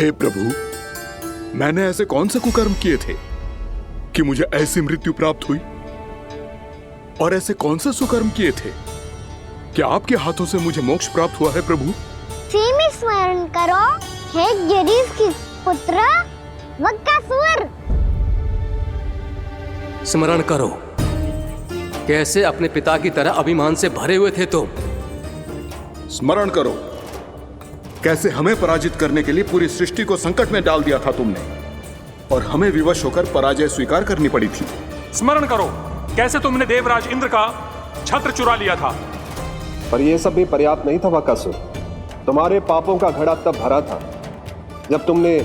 हे प्रभु, मैंने ऐसे कौन से कुकर्म किए थे कि मुझे ऐसी मृत्यु प्राप्त हुई? और ऐसे कौन से सुकर्म किए थे कि आपके हाथों से मुझे मोक्ष प्राप्त हुआ है प्रभु? में स्मरण करो, हे जरीफ की पुत्र वक्कासुर। स्मरण करो, कैसे अपने पिता की तरह अभिमान से भरे हुए थे तुम। स्मरण करो, कैसे हमें पराजित करने के लिए पूरी सृष्टि को संकट में डाल दिया था तुमने, और हमें विवश होकर पराजय स्वीकार करनी पड़ी थी। स्मरण करो, कैसे तुमने देवराज इंद्र का छत्र चुरा लिया था। पर यह सब भी पर्याप्त नहीं था वक्कासुर। तुम्हारे पापों का घड़ा तब भरा था जब तुमने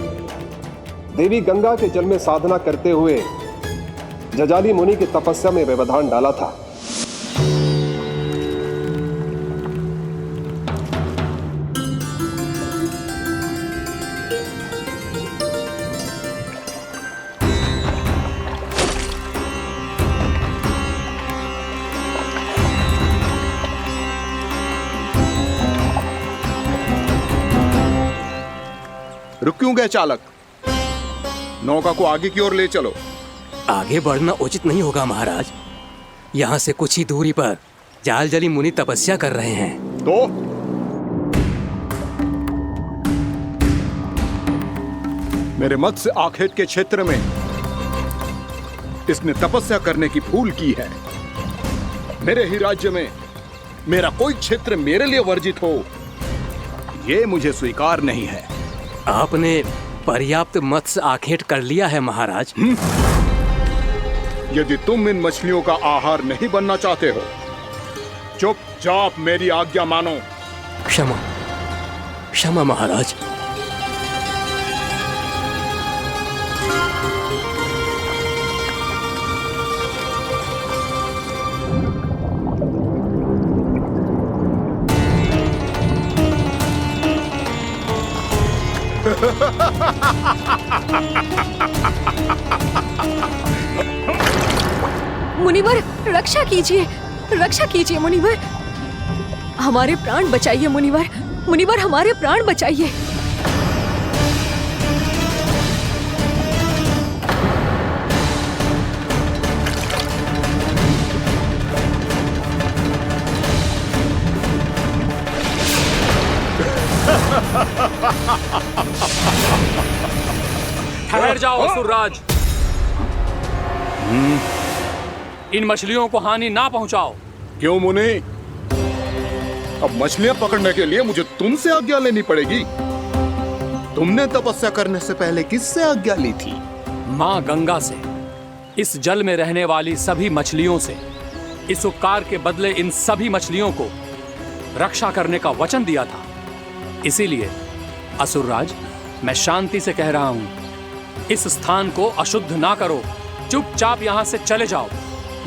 देवी गंगा के जल में साधना करते हुए जजाली मुनि की तपस्या में व्यवधान डाला था। रुक क्यों गए चालक? नौका को आगे की ओर ले चलो। आगे बढ़ना उचित नहीं होगा महाराज। यहाँ से कुछ ही दूरी पर जालजली मुनि तपस्या कर रहे हैं। तो मेरे मत्स्य आखेट के क्षेत्र में इसने तपस्या करने की भूल की है। मेरे ही राज्य में मेरा कोई क्षेत्र मेरे लिए वर्जित हो, यह मुझे स्वीकार नहीं है। आपने पर्याप्त मत्स्य आखेट कर लिया है महाराज। यदि तुम इन मछलियों का आहार नहीं बनना चाहते हो, चुपचाप मेरी आज्ञा मानो। क्षमा, क्षमा महाराज। मुनिवर, रक्षा कीजिए, रक्षा कीजिए मुनिवर। हमारे प्राण बचाइए मुनिवर, मुनिवर हमारे प्राण बचाइए। ठहर जाओ असुरराज। इन मछलियों को हानि ना पहुंचाओ। क्यों मुनि? अब मछलियां पकड़ने के लिए मुझे तुमसे आज्ञा लेनी पड़ेगी। तुमने तपस्या करने से पहले किससे आज्ञा ली थी? मां गंगा से, इस जल में रहने वाली सभी मछलियों से। इस उपकार के बदले इन सभी मछलियों को रक्षा करने का वचन दिया था। इसीलिए असुरराज, मैं शांति से कह रहा हूं, इस स्थान को अशुद्ध ना करो। चुपचाप यहां से चले जाओ,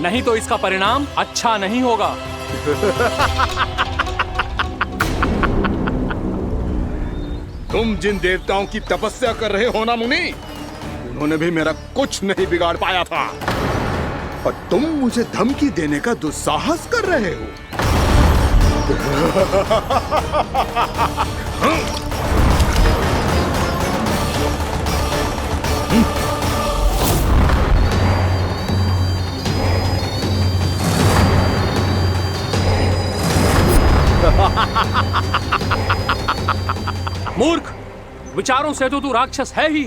नहीं तो इसका परिणाम अच्छा नहीं होगा। तुम जिन देवताओं की तपस्या कर रहे हो ना मुनि, उन्होंने भी मेरा कुछ नहीं बिगाड़ पाया था, और तुम मुझे धमकी देने का दुस्साहस कर रहे हो। मूर्ख, विचारों से तो तू राक्षस है ही,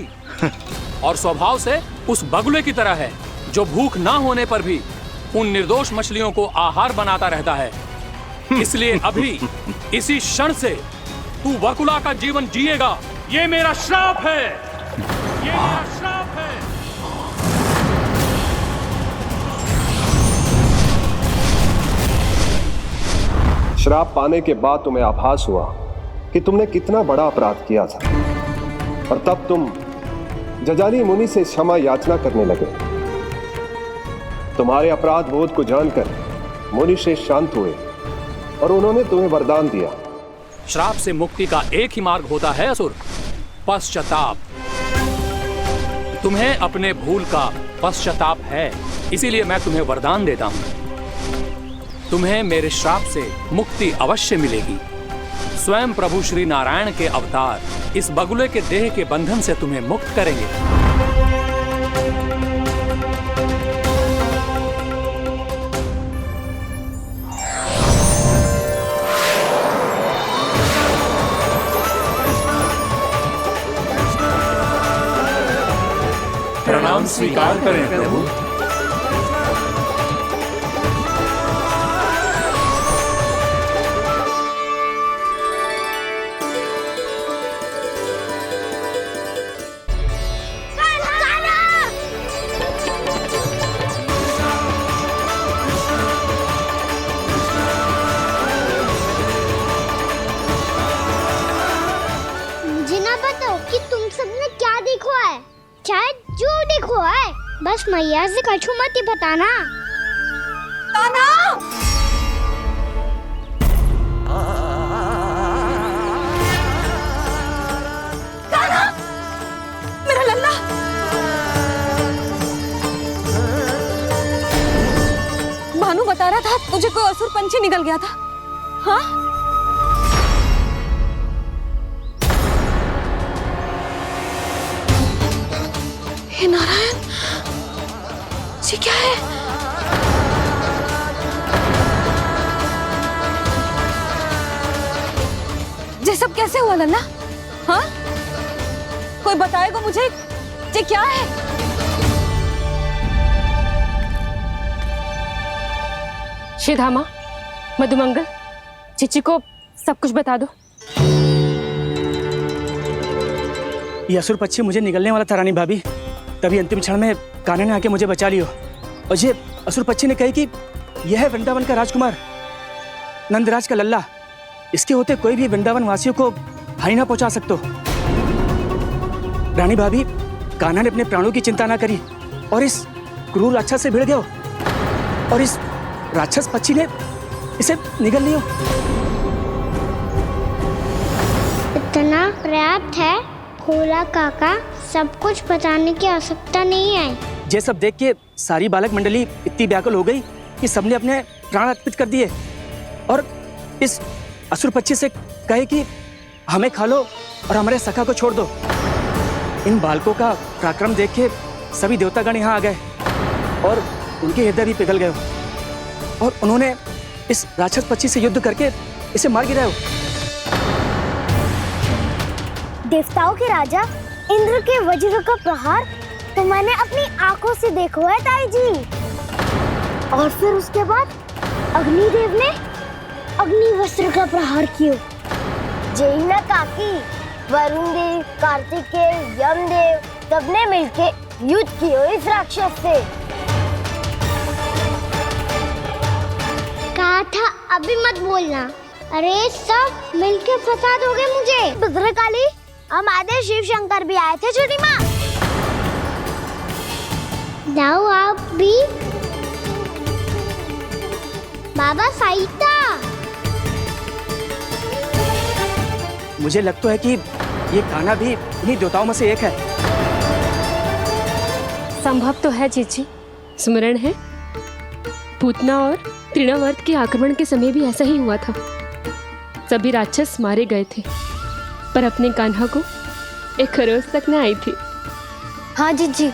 और स्वभाव से उस बगुले की तरह है जो भूख ना होने पर भी उन निर्दोष मछलियों को आहार बनाता रहता है। इसलिए अभी इसी क्षण से तू वकुला का जीवन जिएगा। ये मेरा श्राप है, ये मेरा श्राप है। श्राप पाने के बाद तुम्हें आभास हुआ कि तुमने कितना बड़ा अपराध किया था, और तब तुम जजाली मुनि से क्षमा याचना करने लगे। तुम्हारे अपराध बोध को जानकर मुनि श्रेष्ठ शांत हुए और उन्होंने तुम्हें वरदान दिया। श्राप से मुक्ति का एक ही मार्ग होता है असुर, पश्चाताप। तुम्हें अपने भूल का पश्चाताप है, इसीलिए मैं तुम्हें वरदान देता हूं। तुम्हें मेरे श्राप से मुक्ति अवश्य मिलेगी। स्वयं प्रभु श्री नारायण के अवतार इस बगुले के देह के बंधन से तुम्हें मुक्त करेंगे। प्रणाम स्वीकार करें प्रभु। मुझे ना बताओ कि तुम सबने क्या देखा है, शायद जो देखो है, बस मैया से कछु मत ही बताना। कान्हा! कान्हा! मेरा लल्ला! भानु बता रहा था तुझे कोई असुर पंछी निकल गया था। हाँ? हे नारायण, ये क्या है? ये सब कैसे हुआ लल्ला? हाँ? कोई बताएगा मुझे ये क्या है? श्रीधामा, मधुमंगल, चिची को सब कुछ बता दो। ये असुर पक्षी मुझे निकलने वाला था रानी भाभी, तभी अंतिम क्षण में कान्हा ने आके मुझे बचा लियो। और ये असुर पक्षी ने कही कि यह है वृंदावन का राजकुमार, नंदराज का लल्ला। इसके होते कोई भी वृंदावन वासियों को हानि ना पहुंचा सकते। रानी भाभी, कान्हा ने अपने प्राणों की चिंता ना करी और इस क्रूर राक्षस से भिड़ गयो और इस राक्षस पक्षी ने इसे निगल लियो। इतना पर्याप्त है भोला काका, सब कुछ बताने की आवश्यकता नहीं है। ये सब देख के सारी बालक मंडली इतनी व्याकुल हो गई कि सबने अपने प्राण अर्पित कर दिए और इस असुर पक्षी से कहे कि हमें खा लो और हमारे सखा को छोड़ दो। इन बालकों का पराक्रम देख के सभी देवतागण यहाँ आ गए और उनके हृदय भी पिघल गए और उन्होंने इस राक्षस पक्षी से युद्ध करके इसे मार गिराया। देवताओं के राजा इंद्र के वज्र का प्रहार तो मैंने अपनी आंखों से देखा है ताई जी। और फिर उसके बाद अग्निदेव ने अग्निवस्त्र का प्रहार किया। जय ना काकी, वरुण देव, कार्तिकेय, यमदेव सबने मिलके युद्ध किया इस राक्षस से। कहा था अभी मत बोलना। अरे सब मिलके फंसा दोगे मुझे। भद्रकाली, हमारे शिव शंकर भी आए थे छोटी माँ। जाओ आप भी। बाबा साईता, मुझे लगता है कि ये कान्हा भी इन्हीं देवताओं में से एक है। संभव तो है चीची, स्मरण है पूतना और तृणावर्त के आक्रमण के समय भी ऐसा ही हुआ था। सभी राक्षस मारे गए थे पर अपने कान्हा को एक खरोच तक न आई थी। हाँ जीजी,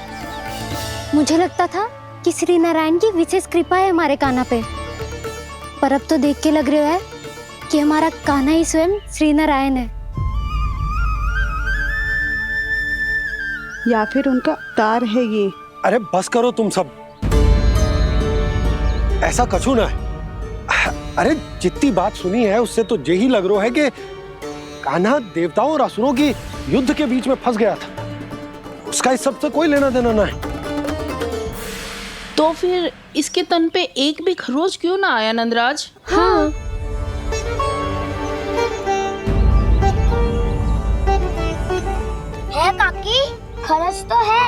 मुझे लगता था कि श्री नारायण की विशेष कृपा है हमारे कान्हा पे, पर अब तो देख के लग रहा है कि हमारा कान्हा ही स्वयं श्री नारायण है। या फिर उनका अवतार है ये। अरे बस करो तुम सब, ऐसा कछु ना है। अरे जितनी बात सुनी है उससे तो यही लग रहा है कि कान्हा देवताओं और असुरों की युद्ध के बीच में फंस गया था। उसका इस सब से कोई लेना देना ना है। तो फिर इसके तन पे एक भी खरोच क्यों ना आया नंदराज? हाँ, है काकी, खरच तो है।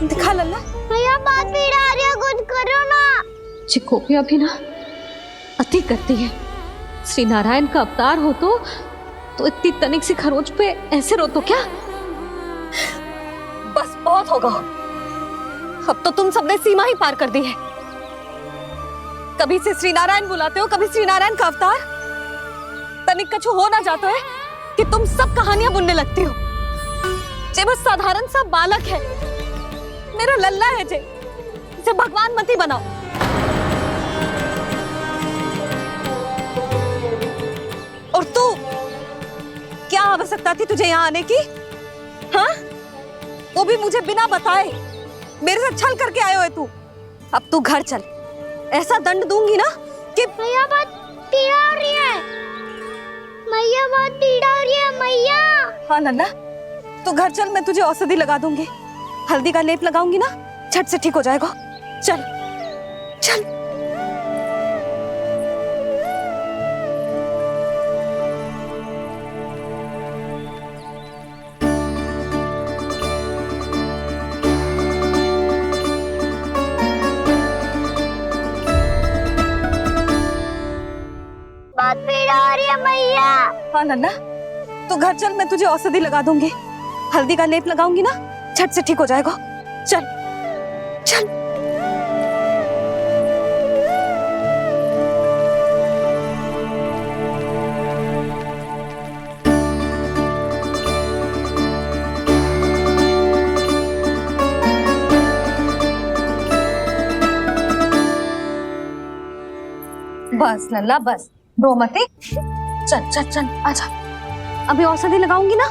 दिखा लल्ला। भैया बात पीड़ा आ रही है, कुछ करो ना। चिकोपिया भी ना अति करती है। श्री नारायण का अवतार हो तो इतनी तनिक सी खरोच पे ऐसे रो तो क्या? बस बहुत होगा। अब तो तुम सबने सीमा ही पार कर दी है। कभी से श्री नारायण बुलाते हो, कभी श्री नारायण का अवतार। तनिक कछु हो ना जाता है कि तुम सब कहानियां बुनने लगती हो। जे बस साधारण सा बालक है, मेरा लल्ला है जे भगवान मती बनाओ। और तू, क्या आवश्यकता थी तुझे यहाँ आने की? हाँ, वो भी मुझे बिना बताए। मेरे साथ छल करके आयो है तू। अब तू घर चल, ऐसा दंड दूंगी ना कि मैया बहुत पीड़ा हो रही है, मैया बहुत पीड़ा हो रही है मैया। हाँ नन्ना, तू घर चल, मैं तुझे औषधि लगा दूंगी। हल्दी का लेप लगाऊंगी ना, झट से ठीक हो जाएगा। चल चल। बहुत पीड़ा हो रही है मैया। हाँ नन्ना, तू घर चल, मैं तुझे औषधि लगा दूंगी। हल्दी का लेप लगाऊंगी ना, झट से ठीक हो जाएगा। चल चल। बस लल्ला बस, रो मत। चल चल चल, आजा। अभी औषधि लगाऊंगी ना,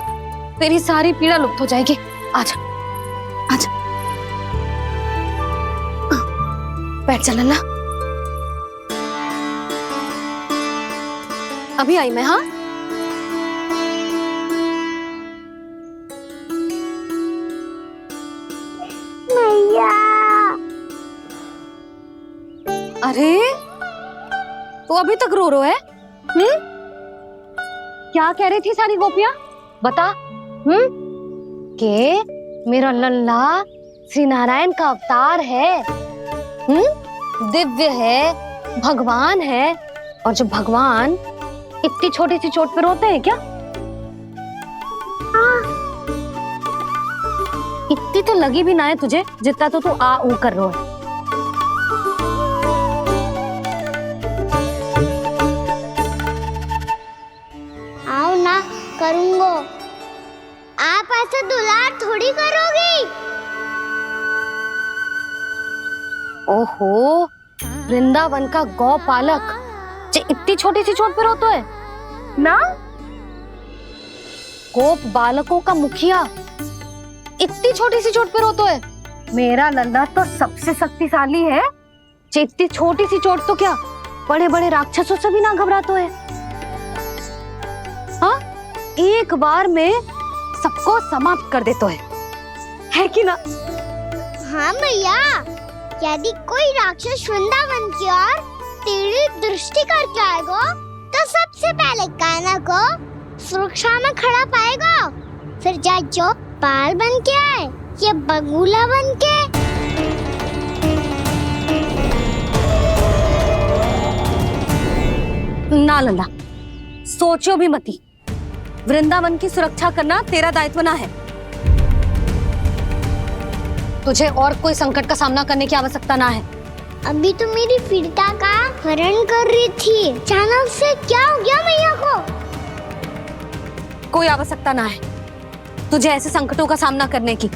तेरी सारी पीड़ा लुप्त हो जाएगी। आजा आजा, बैठ जा लल्ला। अभी आई मैं। हाँ, मैया। अरे तू अभी तक रो रो है? क्या कह रही थी सारी गोपियां? बता। के मेरा लल्ला श्री नारायण का अवतार है, दिव्य है, भगवान है। और जो भगवान इतनी छोटी सी चोट पे रोते हैं क्या? इतनी तो लगी भी ना है तुझे, जितना तो तू आ ऊ कर रो है। आओ ना, करूंगो। आप ऐसे दुलार थोड़ी करोगी। ओहो, वृंदावन का गौपालक जो इतनी छोटी सी चोट पे रोता है ना? गोप बालकों का मुखिया इतनी छोटी सी चोट पे रोता है? मेरा लल्ला तो सबसे शक्तिशाली है। जो इतनी छोटी सी चोट तो क्या, बड़े बड़े राक्षसों से भी ना घबराता है। हाँ, एक बार में सबको समाप्त कर देता है कि ना? हाँ मैया, यदि कोई राक्षस वृंदावन की ओर तेरी दृष्टि करके आएगा, तो सबसे पहले कान्हा को सुरक्षा में खड़ा पाएगा। फिर चाहे जो पाल बन के आए या बगुला बन के। ना लल्ला, सोचो भी मती। वृंदावन की सुरक्षा करना तेरा दायित्व ना है। तुझे और कोई संकट का सामना करने की आवश्यकता ना है। अभी तो मेरी पीड़िता का हरण कर रही थी, अचानक से क्या हो गया मैया को? कोई आवश्यकता ना है तुझे ऐसे संकटों का सामना करने की।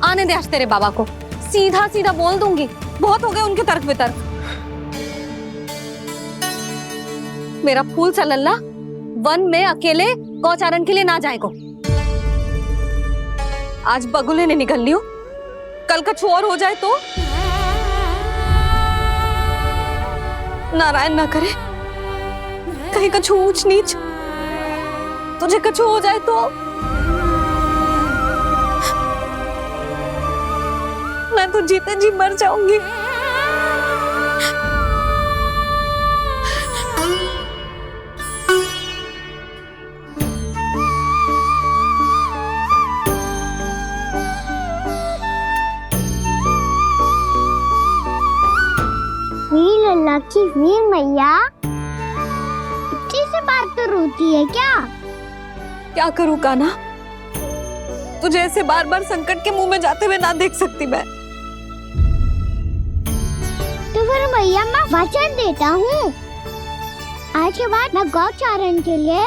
आने दे आज तेरे बाबा को, सीधा सीधा बोल दूंगी। बहुत हो गए उनके तर्क वितर्क। मेरा फूल सा लल्ला वन में अकेले गौचारण के लिए ना जाएगो। आज बगुले ने निकल लियो, कल कछु और हो जाए तो? नारायण ना करे, कहीं कछु ऊंच नीच तुझे कछु हो जाए तो? मैं तो जीते जी मर जाऊंगी। लल्ला की वीर मैया इतनी सी बात तो रोती है क्या? क्या करूं कान्हा, तुझे ऐसे बार बार संकट के मुंह में जाते हुए ना देख सकती मैं। तो करो भैया, मैं वचन देता हूँ। आज के बाद मैं गौचारण के लिए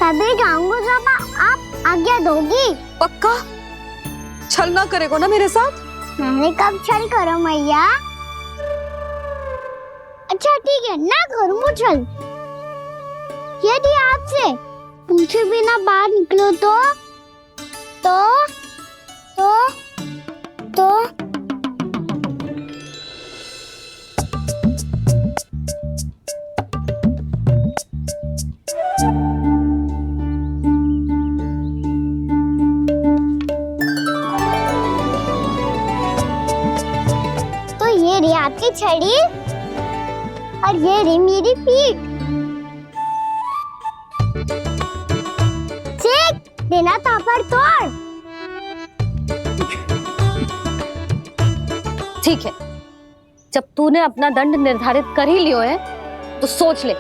तभी जाऊंगा जब आप आज्ञा दोगी। पक्का छल ना करेगा ना मेरे साथ? मैंने कब छल करो मैया? अच्छा ठीक है, ना करूँ छल। यदि आपसे पूछे बिना बाहर निकलो तो ये रही आपकी छड़ी और ये रही मेरी पीठ। चेक देना तापर तोड़। ठीक है, जब तूने अपना दंड निर्धारित कर ही लियो है तो सोच ले,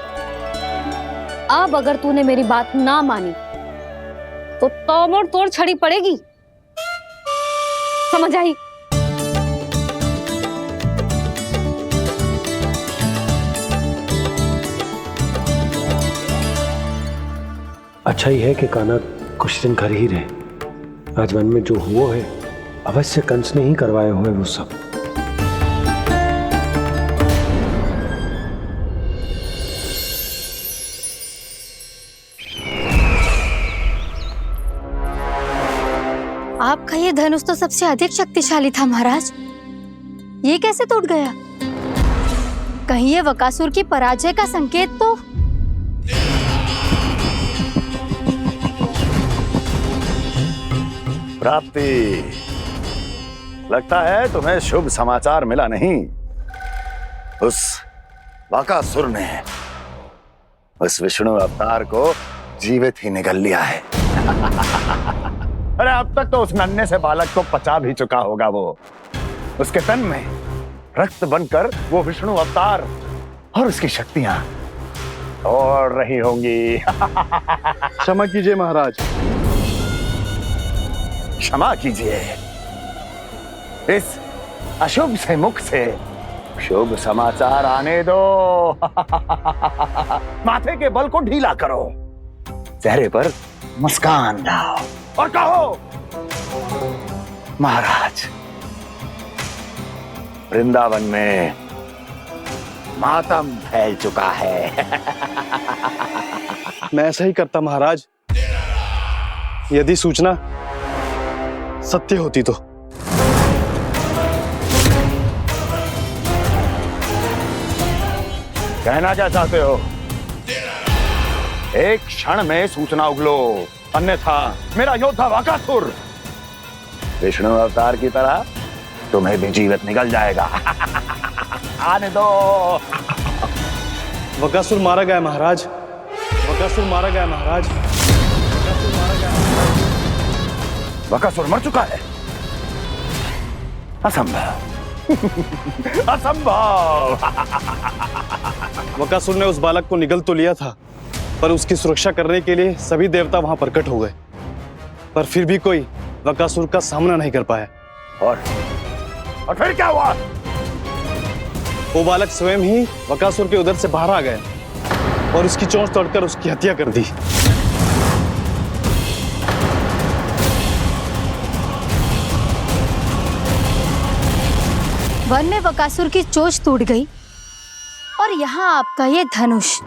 अब अगर तूने मेरी बात ना मानी तो तोड़ तोड़ छड़ी पड़ेगी, समझ आई? अच्छा ही है कि कान्हा कुछ दिन घर ही रहे। आज वन में जो हुआ है अवश्य कंस ने ही करवाए हुए वो सब। आपका ये धनुष तो सबसे अधिक शक्तिशाली था महाराज, ये कैसे टूट गया? कहीं ये बकासुर की पराजय का संकेत तो? प्राप्ति, लगता है तुम्हें शुभ समाचार मिला नहीं। उस बकासुर ने उस विष्णु अवतार को जीवित ही निगल लिया है। अरे अब तक तो उस नन्हे से बालक को पचा भी चुका होगा वो। उसके तन में रक्त बनकर वो विष्णु अवतार और उसकी शक्तियां दौड़ रही होंगी। क्षमा कीजिए महाराज। क्षमा कीजिए, इस अशुभ से मुख से शुभ समाचार आने दो। माथे के बल को ढीला करो, चेहरे पर मुस्कान लाओ और कहो, महाराज, वृंदावन में मातम फैल चुका है। मैं ऐसा ही करता महाराज, यदि सूचना सत्य होती तो। कहना क्या चाहते हो? एक क्षण में सूचना उगलो, अन्यथा मेरा योद्धा बकासुर विष्णु अवतार की तरह तुम्हें भी जीवित निकल जाएगा। आने दो। बकासुर मारा गया महाराज, बकासुर मारा गया महाराज, बकासुर मारा गया। बकासुर मर चुका है? असंभव। असंभव। बकासुर ने उस बालक को निगल तो लिया था, पर उसकी सुरक्षा करने के लिए सभी देवता वहां प्रकट हो गए, पर फिर भी कोई बकासुर का सामना नहीं कर पाया। और फिर क्या हुआ? वो बालक स्वयं ही बकासुर के उदर से बाहर आ गया और उसकी चोंच तोड़कर उसकी हत्या कर दी। वन में बकासुर की चोंच टूट गई और यहाँ आपका ये धनुष।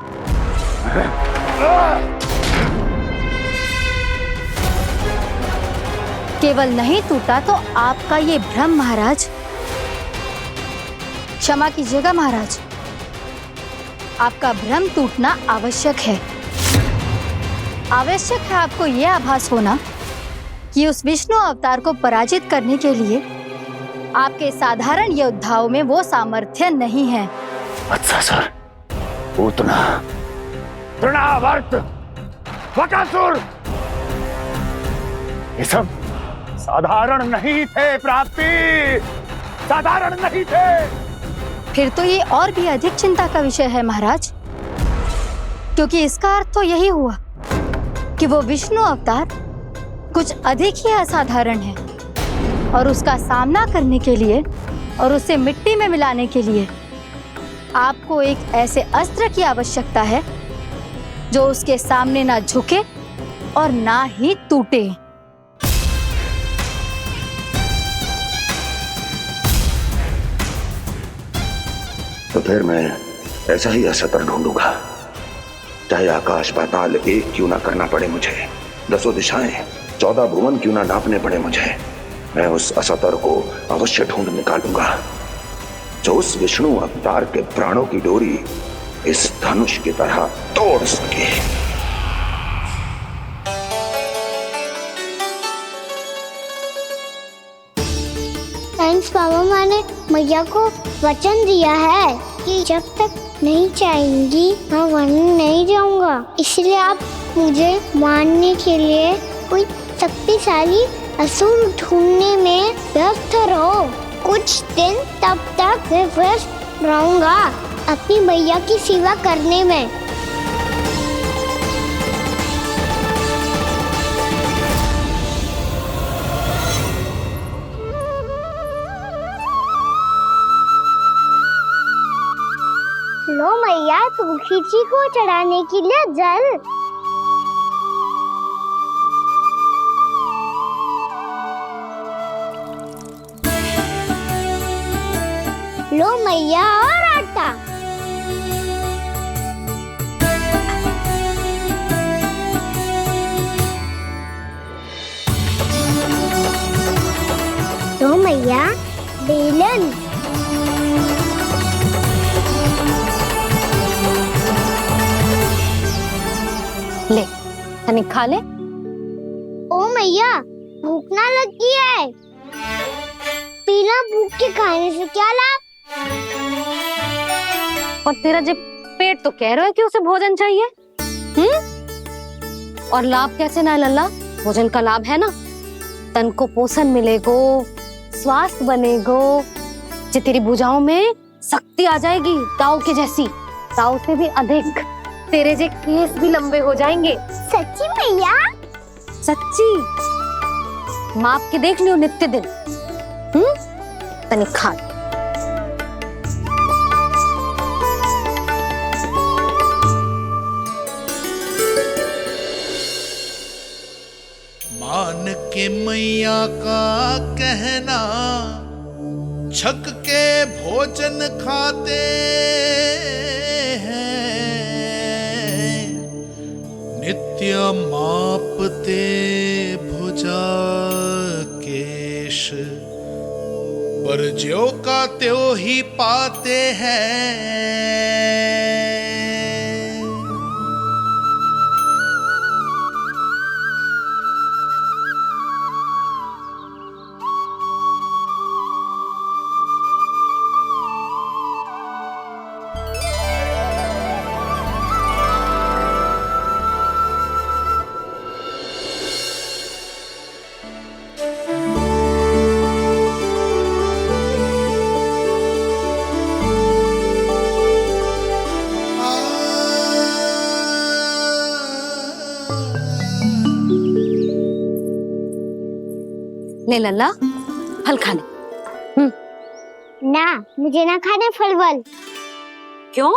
केवल नहीं टूटा तो आपका ये भ्रम महाराज। क्षमा कीजिएगा महाराज, आपका भ्रम टूटना आवश्यक है। आवश्यक है आपको यह आभास होना कि उस विष्णु अवतार को पराजित करने के लिए आपके साधारण योद्धाओं में वो सामर्थ्य नहीं है। अच्छा सर, पूतना, तृणावर्त, बकासुर, ये सब साधारण नहीं थे प्राप्ति, साधारण नहीं थे। फिर तो ये और भी अधिक चिंता का विषय है महाराज, क्योंकि इसका अर्थ तो यही हुआ कि वो विष्णु अवतार कुछ अधिक ही असाधारण है और उसका सामना करने के लिए और उसे मिट्टी में मिलाने के लिए आपको एक ऐसे अस्त्र की आवश्यकता है जो उसके सामने ना झुके और ना ही टूटे। तो फिर मैं ऐसा ही अस्त्र ढूंढूंगा, चाहे आकाश पाताल एक क्यों ना करना पड़े मुझे, 10 दिशाएं 14 भुवन क्यों ना नापने पड़े मुझे, मैं उस अस्त्र को अवश्य ढूंढ निकालूंगा जो उस विष्णु अवतार के प्राणों की डोरी इस धनुष की तरह तोड़ सके। थैंक्स पापा, मैंने मैया को वचन दिया है कि जब तक नहीं चाहेंगी मैं वन नहीं जाऊंगा। इसलिए आप मुझे मारने के लिए कोई शक्तिशाली असुर ढूंढने में व्यस्त रहो। कुछ दिन तब तक मैं व्यस्त रहूंगा अपनी मैया की सेवा करने में। लो मैया, तुलसी जी को चढ़ाने के लिए जल। लो मैया, और आटा। लो मैया, बेलन। ले तनिक खा ले। ओ मैया, भूख ना लगी है। बिना भूख के खाने से क्या लाभ? और तेरा जब पेट तो कह रहा है कि उसे भोजन चाहिए, और लाभ कैसे ना लल्ला? भोजन का लाभ है ना, तन को पोषण मिलेगो, स्वास्थ्य बनेगो, जे तेरी भुजाओं में शक्ति आ जाएगी ताऊ के जैसी, ताऊ से भी अधिक। तेरे जे केस भी लंबे हो जाएंगे। सच्ची मैया? सच्ची। माप के देख लियो नित्य दिन। तनिक खा। मान के मैया का कहना, छक के भोजन खाते हैं, नित्य मापते भुजा केश, पर ज्यों का त्यों ही पाते हैं। ले लल्ला, फल खा ले। ना, मुझे ना खाने फल वल। क्यों?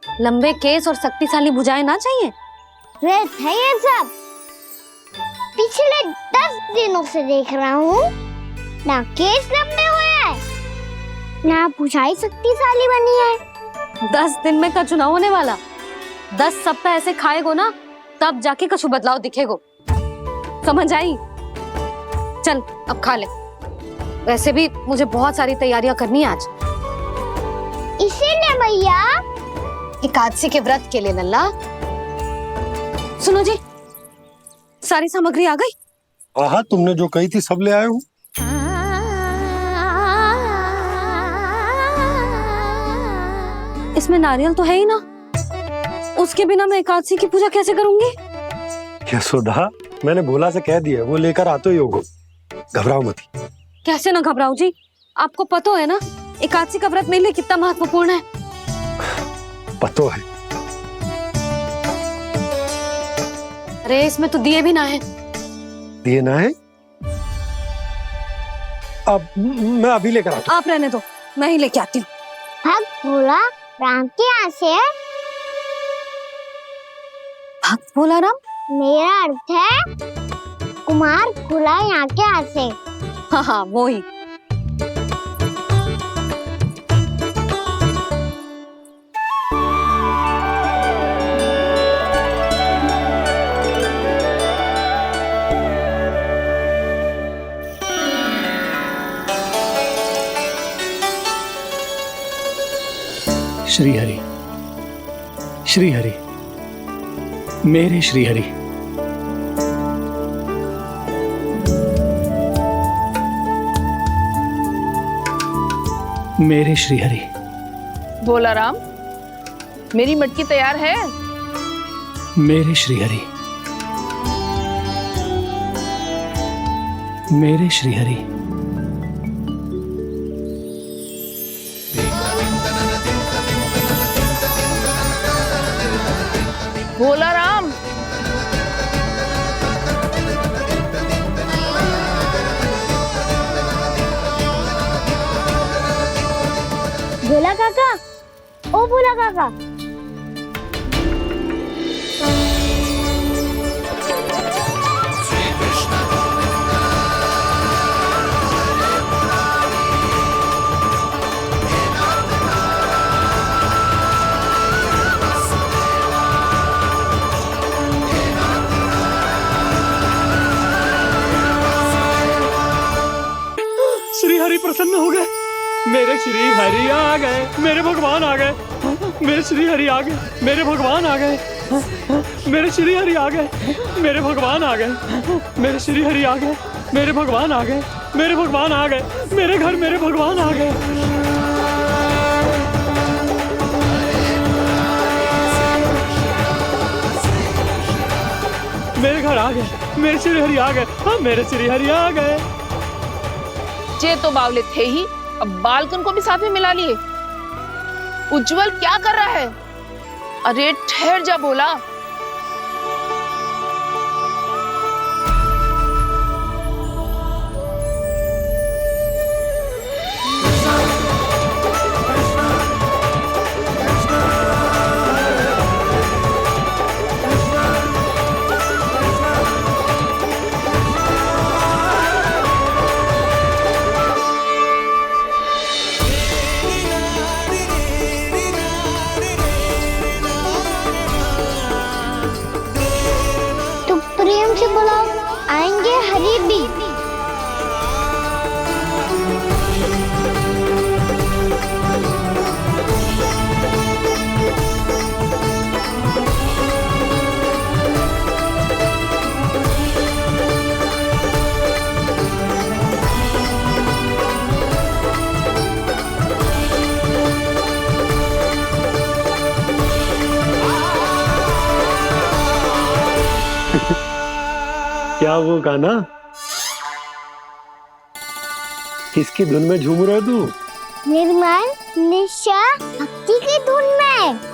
लंबे केस और शक्तिशाली भुजाएं ना चाहिए? व्यर्थ है ये सब। पिछले 10 दिनों से देख रहा हूँ, ना केस लंबे हुए हैं, ना भुजाएं शक्तिशाली बनी है। 10 दिन में का चुनाव होने वाला। 10 सप्ताह ऐसे खाएगो ना, तब जाके कुछ बदलाव दिखेगो। समझ आई? चल अब खा ले। वैसे भी मुझे बहुत सारी तैयारियां करनी है आज। इसीलिए मैया, एकादशी के व्रत के लिए लल्ला। सुनो जी, सारी सामग्री आ गई? हाँ, तुमने जो कही थी सब ले आए हूँ। इसमें नारियल तो है ही ना, उसके बिना मैं एकादशी की पूजा कैसे करूंगी? यशोदा, मैंने भोला से कह दिया, वो लेकर आते ही होगा, घबराओ मत। कैसे ना घबराओ जी, आपको पता है ना एकादशी का व्रत मेरे लिए कितना महत्वपूर्ण है। पता है। अरे इसमें तो दिए भी ना है। दिए ना है? अब मैं अभी लेकर आता आप रहने दो, मैं ही लेके आती हूँ। भक्त भोला राम के यहाँ से है। भक्त भोला राम? मेरा अर्थ है कुमार भोला यहाँ के यहाँ से। हाँ हाँ वो ही। श्री हरि, श्री हरि, मेरे श्री हरि। मेरे श्री हरि। भोला राम, मेरी मटकी तैयार है? मेरे श्री हरि, मेरे श्री हरि। भोला राम, भोला काका, ओ भोला काका। श्री हरि प्रसन्न हो गए। मेरे श्री हरि आ गए, मेरे भगवान आ गए। मेरे श्री हरि आ गए, मेरे भगवान आ गए। मेरे श्री हरि आ गए, मेरे भगवान आ गए। मेरे श्री हरि आ गए, मेरे भगवान आ गए। मेरे भगवान आ गए, मेरे घर मेरे भगवान आ गए। मेरे घर आ गए, मेरे श्री हरि आ गए। हाँ मेरे श्री हरि आ गए। जे तो बावले थे ही, अब बालकन को भी साथ में मिला लिए। उज्जवल क्या कर रहा है? अरे ठहर जा भोला। प्रेम से बुलाओ, आएंगे हरि भी। क्या वो गाना? किसकी धुन में झूम रहा तू? निर्मल निशा भक्ति की धुन में।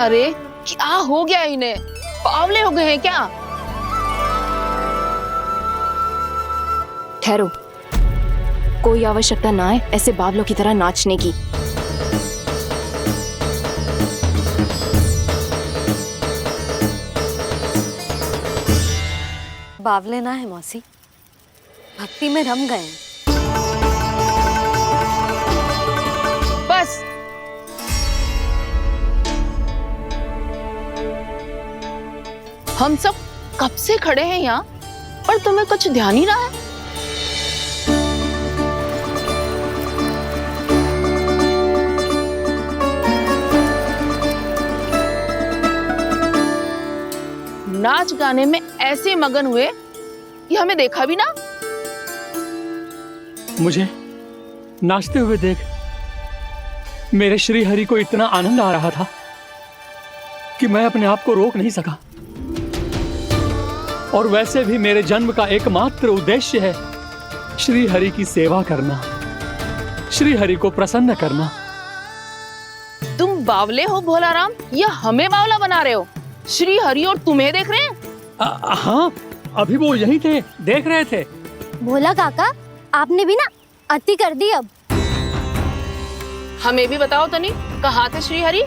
अरे क्या हो गया इन्हें? बावले हो गए हैं क्या? ठहरो, कोई आवश्यकता ना है ऐसे बावलों की तरह नाचने की। बावले ना है मौसी, भक्ति में रम गए। बस हम सब कब से खड़े हैं यहाँ, पर तुम्हें कुछ ध्यान ही रहा है। नाच गाने में ऐसे मगन हुए कि हमें देखा भी ना। मुझे नाचते हुए देख मेरे श्री हरि को इतना आनंद आ रहा था कि मैं अपने आप को रोक नहीं सका। और वैसे भी मेरे जन्म का एकमात्र उद्देश्य है श्री हरि की सेवा करना, श्री हरि को प्रसन्न करना। तुम बावले हो भोलाराम या हमें बावला बना रहे हो? श्री हरि और तुम्हें देख रहे हैं? हाँ, अभी वो यहीं थे, देख रहे थे। भोला काका, आपने भी ना अति कर दी। अब हमें भी बताओ तनी, कहाँ थे श्री हरि?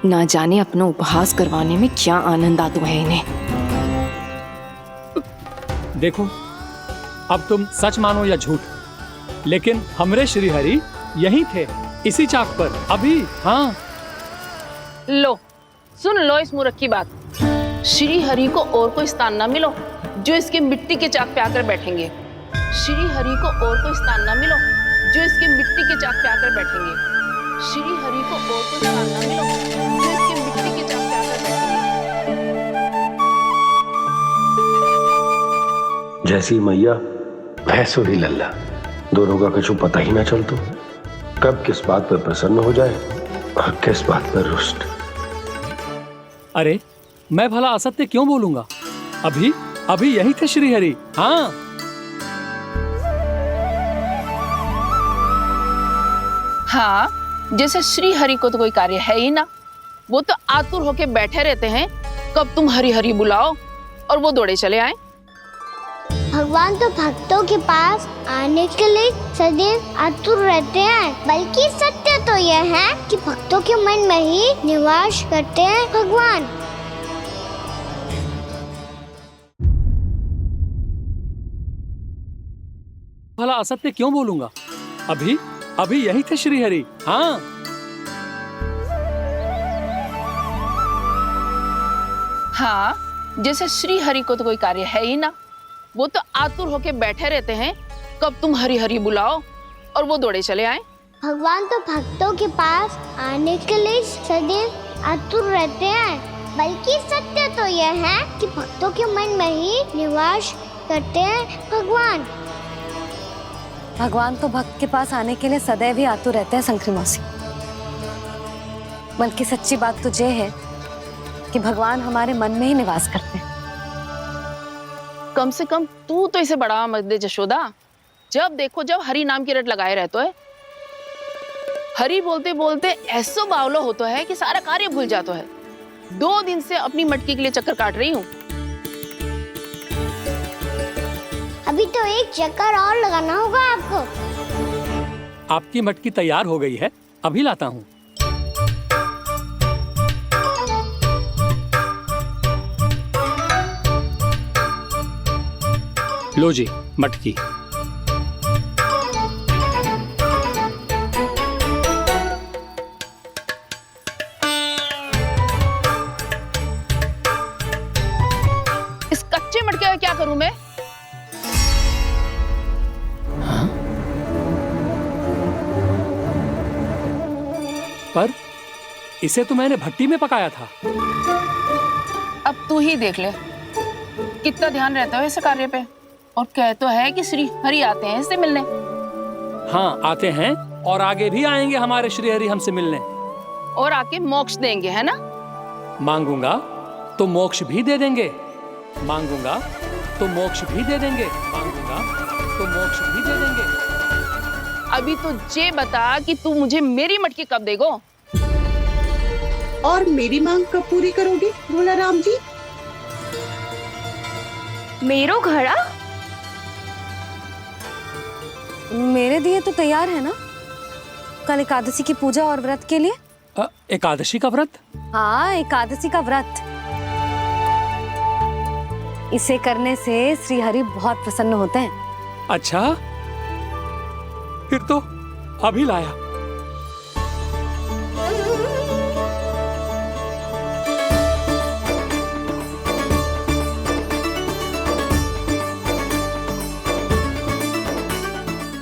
ना जाने अपना उपहास करवाने में क्या आनंद आता है इन्हें। देखो, अब तुम सच मानो या झूठ, लेकिन हमरे श्री हरि यहीं थे, इसी चाक पर अभी। हाँ, लो सुन लो इस मूर्ख की बात। श्री हरि को और कोई स्थान ना मिलो जो इसके मिट्टी के चाक पे आकर बैठेंगे। श्री हरि को और कोई स्थान ना मिलो जो इसके मिट्टी के चाक पे आकर बैठेंगे। श्री हरि को और कोई स्थान ना मिलो जो इसके मिट्टी के चाक पे आकर बैठेंगे। जैसी मैया भैंसुरी लल्ला, दोनों का कुछ पता ही ना चलतो, कब किस बात पर प्रसन्न हो जाए और किस बात पर रुष्ट। अरे मैं भला असत्य क्यों बोलूंगा? अभी अभी यही थे श्री हरि। हाँ, हाँ, जैसे श्री हरि को तो कोई कार्य है ही ना, वो तो आतुर होके बैठे रहते हैं कब तुम हरि हरि बुलाओ और वो दौड़े चले आए। भगवान तो भक्तों के पास आने के लिए सदैव आतुर रहते हैं, बल्कि सत्य तो यह है कि भक्तों के मन में ही निवास करते हैं भगवान। भला असत्य क्यों बोलूंगा? अभी अभी यही थे श्री हरि। हाँ, हाँ, जैसे श्री हरि को तो कोई कार्य है ही ना, वो तो आतुर होके बैठे रहते हैं कब तुम हरि हरि बुलाओ और वो दौड़े चले आए। भगवान तो भक्तों के पास आने के लिए सदैव आतुर रहते हैं, बल्कि सत्य तो यह है कि भक्तों के मन में ही निवास करते हैं भगवान। भगवान तो भक्त के पास आने के लिए सदैव ही आतुर रहते हैं शंकरी मौसी। बल्कि सच्ची बात तो ये है कि भगवान हमारे मन में ही निवास करते हैं। कम से कम तू तो इसे बढ़ावा मत दे जशोदा। जब देखो जब हरि नाम की रट लगाए रहते है। हरि बोलते बोलते ऐसो बावलो होता है कि सारा कार्य भूल जाता है। 2 दिन से अपनी मटकी के लिए चक्कर काट रही हूँ। अभी तो एक चक्कर और लगाना होगा आपको। आपकी मटकी तैयार हो गई है, अभी लाता हूँ। लो जी मटकी। इस कच्चे मटके का क्या करूं मैं? पर इसे तो मैंने भट्टी में पकाया था। अब तू ही देख ले कितना ध्यान रहता है इस कार्य पे। और कह तो है कि श्री हरि आते हैं इससे मिलने। हाँ, आते हैं और आगे भी आएंगे हमारे श्री हरि हमसे मिलने। और आके मोक्ष देंगे, है ना? मांगूंगा तो मोक्ष भी दे देंगे, मांगूंगा तो मोक्ष भी दे देंगे, मांगूंगा तो मोक्ष भी दे देंगे। अभी तो ये बता कि तू मुझे मेरी मटकी कब देगो? और मेरी मांग कब पूरी करोगे भोलाराम जी? मेरो घड़ा मेरे दिए तो तैयार है ना? कल एकादशी की पूजा और व्रत के लिए। एकादशी का व्रत? हाँ, एकादशी का व्रत। इसे करने से श्री हरि बहुत प्रसन्न होते हैं। अच्छा, फिर तो अभी लाया।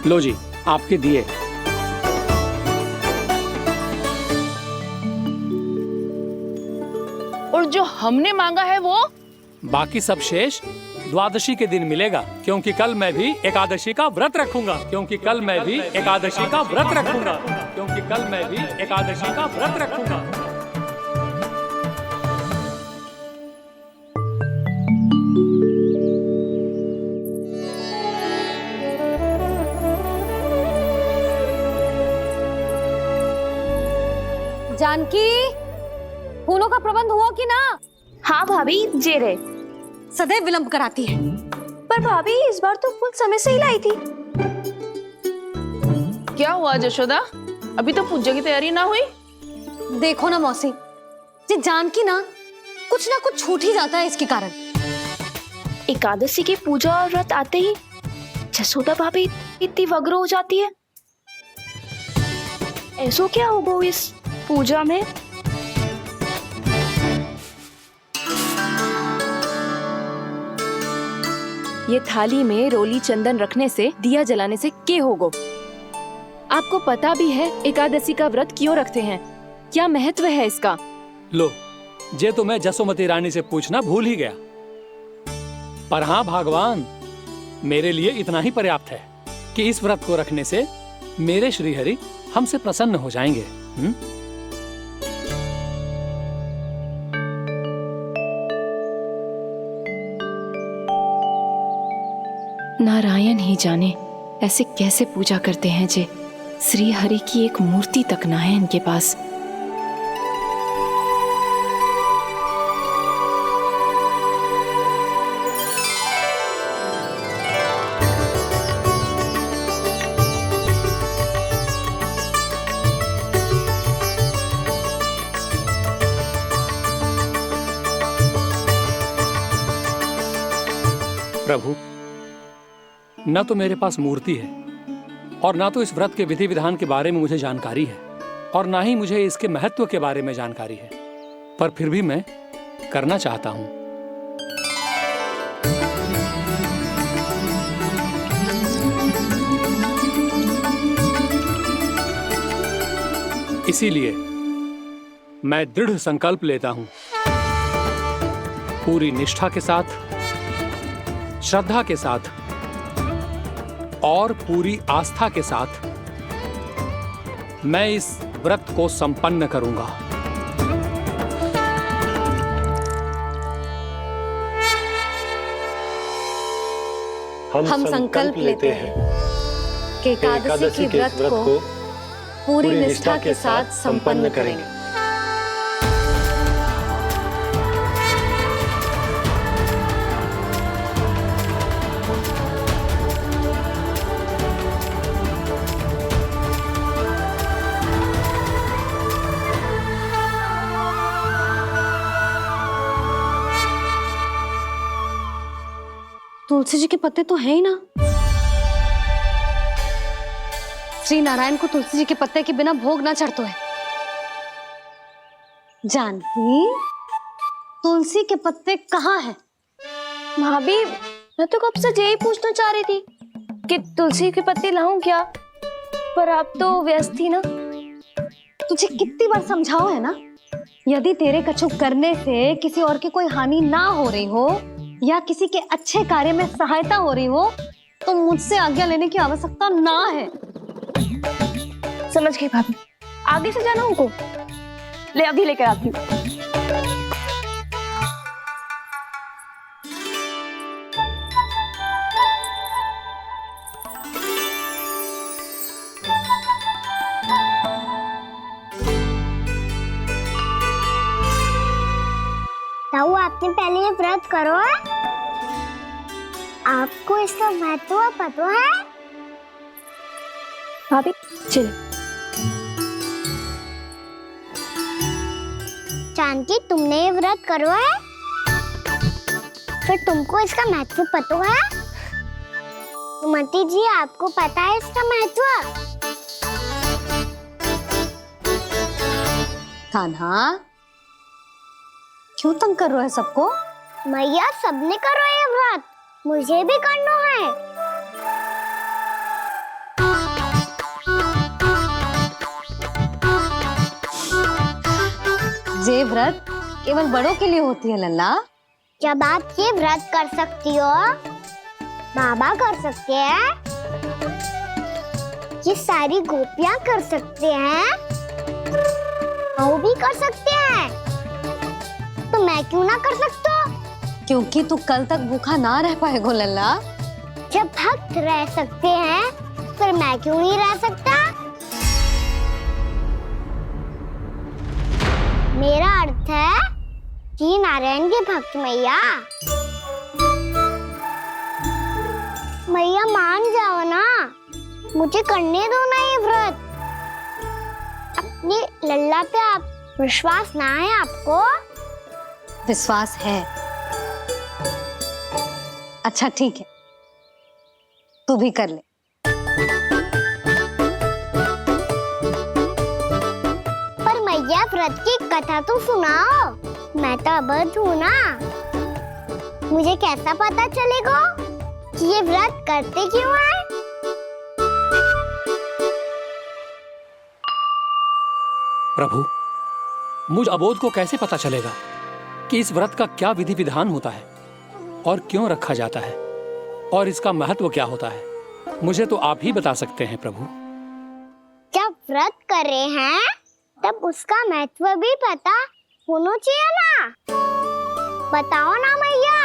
लो जी आपके दिए। और जो हमने मांगा है वो? बाकी सब शेष द्वादशी के दिन मिलेगा, क्योंकि कल मैं भी एकादशी का व्रत रखूंगा, क्योंकि कल मैं भी एकादशी का व्रत रखूंगा, क्योंकि कल मैं भी एकादशी का व्रत रखूंगा। जानकी, फूलों का प्रबंध हुआ कि ना? हाँ भाभी, जे रहे। सदैव विलंब कराती है। पर भाभी इस बार तो फूल समय से ही लाई थी। क्या हुआ यशोदा, अभी तो पूजा की तैयारी ना हुई? देखो ना मौसी, ये जानकी ना कुछ छूट ही जाता है इसके कारण। एकादशी की पूजा और व्रत आते ही जसोदा भाभी इतनी वग्र हो जाती है। ऐसो क्या होगा इस पूजा में? ये थाली में रोली चंदन रखने से, दिया जलाने से के होगो? आपको पता भी है एकादशी का व्रत क्यों रखते हैं, क्या महत्व है इसका? लो, जे तो मैं जसोमती रानी से पूछना भूल ही गया। पर हाँ भगवान, मेरे लिए इतना ही पर्याप्त है कि इस व्रत को रखने से मेरे श्रीहरि हमसे प्रसन्न हो जाएंगे। नारायण ही जाने ऐसे कैसे पूजा करते हैं जे श्री हरि की एक मूर्ति तक ना है इनके पास। प्रभु, न तो मेरे पास मूर्ति है और ना तो इस व्रत के विधि विधान के बारे में मुझे जानकारी है, और ना ही मुझे इसके महत्व के बारे में जानकारी है, पर फिर भी मैं करना चाहता हूं। इसीलिए मैं दृढ़ संकल्प लेता हूं, पूरी निष्ठा के साथ, श्रद्धा के साथ और पूरी आस्था के साथ मैं इस व्रत को संपन्न करूंगा। हम संकल्प लेते हैं कि एकादशी के व्रत को पूरी निष्ठा के साथ संपन्न करेंगे। तुलसी जी के पत्ते तो हैं ही ना। श्री नारायण को तुलसी जी के पत्ते के बिना भोग ना चढ़तो है। जानकी, तुलसी के पत्ते कहाँ हैं? भाभी, मैं तो कब से यही पूछना चाह रही थी कि तुलसी के पत्ते लाऊं क्या, पर आप तो व्यस्त थी ना। तुझे कितनी बार समझाओ है ना, यदि तेरे कछु करने से किसी और की कोई हानि ना हो रही हो या किसी के अच्छे कार्य में सहायता हो रही हो तो मुझसे आज्ञा लेने की आवश्यकता ना है। समझ गई भाभी, आगे से जाना उनको। ले अभी लेकर आती हूँ। ताऊ, आपने पहले ये व्रत करो है? आपको इसका महत्व पता है? भाभी चल। जानकी, तुमने ये व्रत करो है? फिर तुमको इसका महत्व पता है? सुमति जी, आपको पता है इसका महत्व? कान्हा, क्यों तंग कर रहे हो सबको? मैया, सबने करो ये व्रत, मुझे भी करना है। ये व्रत केवल बड़ों के लिए होती है लल्ला। जब आप ये व्रत कर सकती हो, बाबा कर सकते हैं, ये सारी गोपियां कर सकते हैं, वो भी कर सकते हैं, तो मैं क्यों ना कर सकता? क्योंकि तू कल तक भूखा ना रह पाएगा लल्ला। जब भक्त रह सकते हैं, फिर मैं क्यों नहीं रह सकता? मेरा अर्थ है कि नारायण के भक्त मैया, मैया मान जाओ ना, मुझे करने दो ना ये व्रत। अपनी लल्ला पे आप विश्वास ना है आपको? विश्वास है। अच्छा ठीक है, तू भी कर ले। पर मैया व्रत की कथा तो सुनाओ, मैं तो अबध हूँ ना। मुझे कैसा पता चलेगा कि ये व्रत करते क्यों हैं? प्रभु, मुझ अबोध को कैसे पता चलेगा कि इस व्रत का क्या विधि विधान होता है और क्यों रखा जाता है और इसका महत्व क्या होता है? मुझे तो आप ही बता सकते हैं प्रभु। जब व्रत कर रहे हैं तब उसका महत्व भी पता होना चाहिए ना। बताओ ना मैया,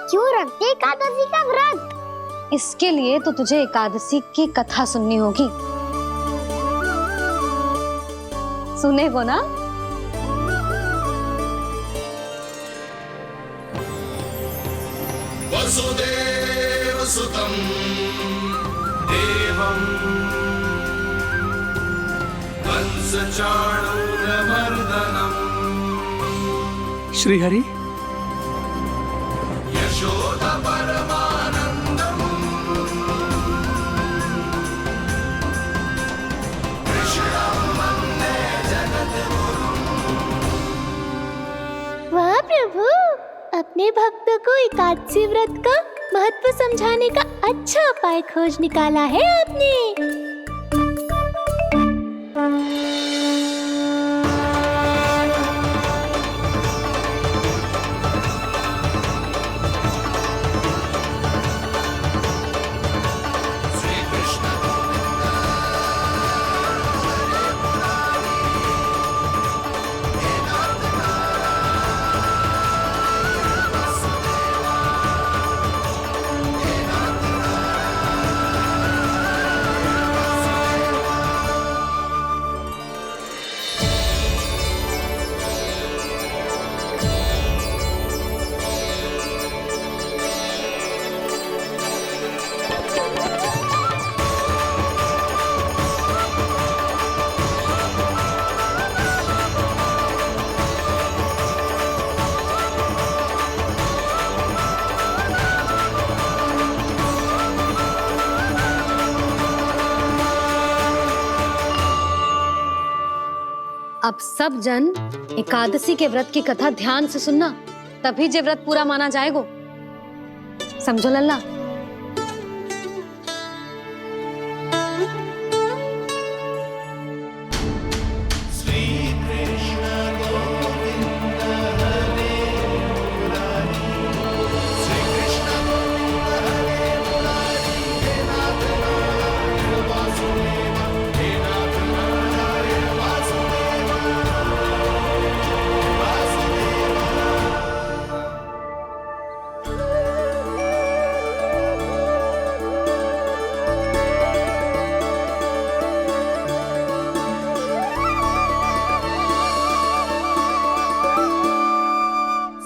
क्यों रखते एकादशी का व्रत? इसके लिए तो तुझे एकादशी की कथा सुननी होगी। सुनेगो ना? वसुदेव सुतं देवं कंसचाणूरमर्दनम् श्रीहरि, यशोदा परमानन्दम् कृष्णं वन्दे जगद्गुरुम्। वाह प्रभु, अपने भक्तों को एकादशी व्रत का महत्व समझाने का अच्छा उपाय खोज निकाला है आपने। अब सब जन एकादशी के व्रत की कथा ध्यान से सुनना, तभी जे व्रत पूरा माना जाएगा। समझो लल्ला?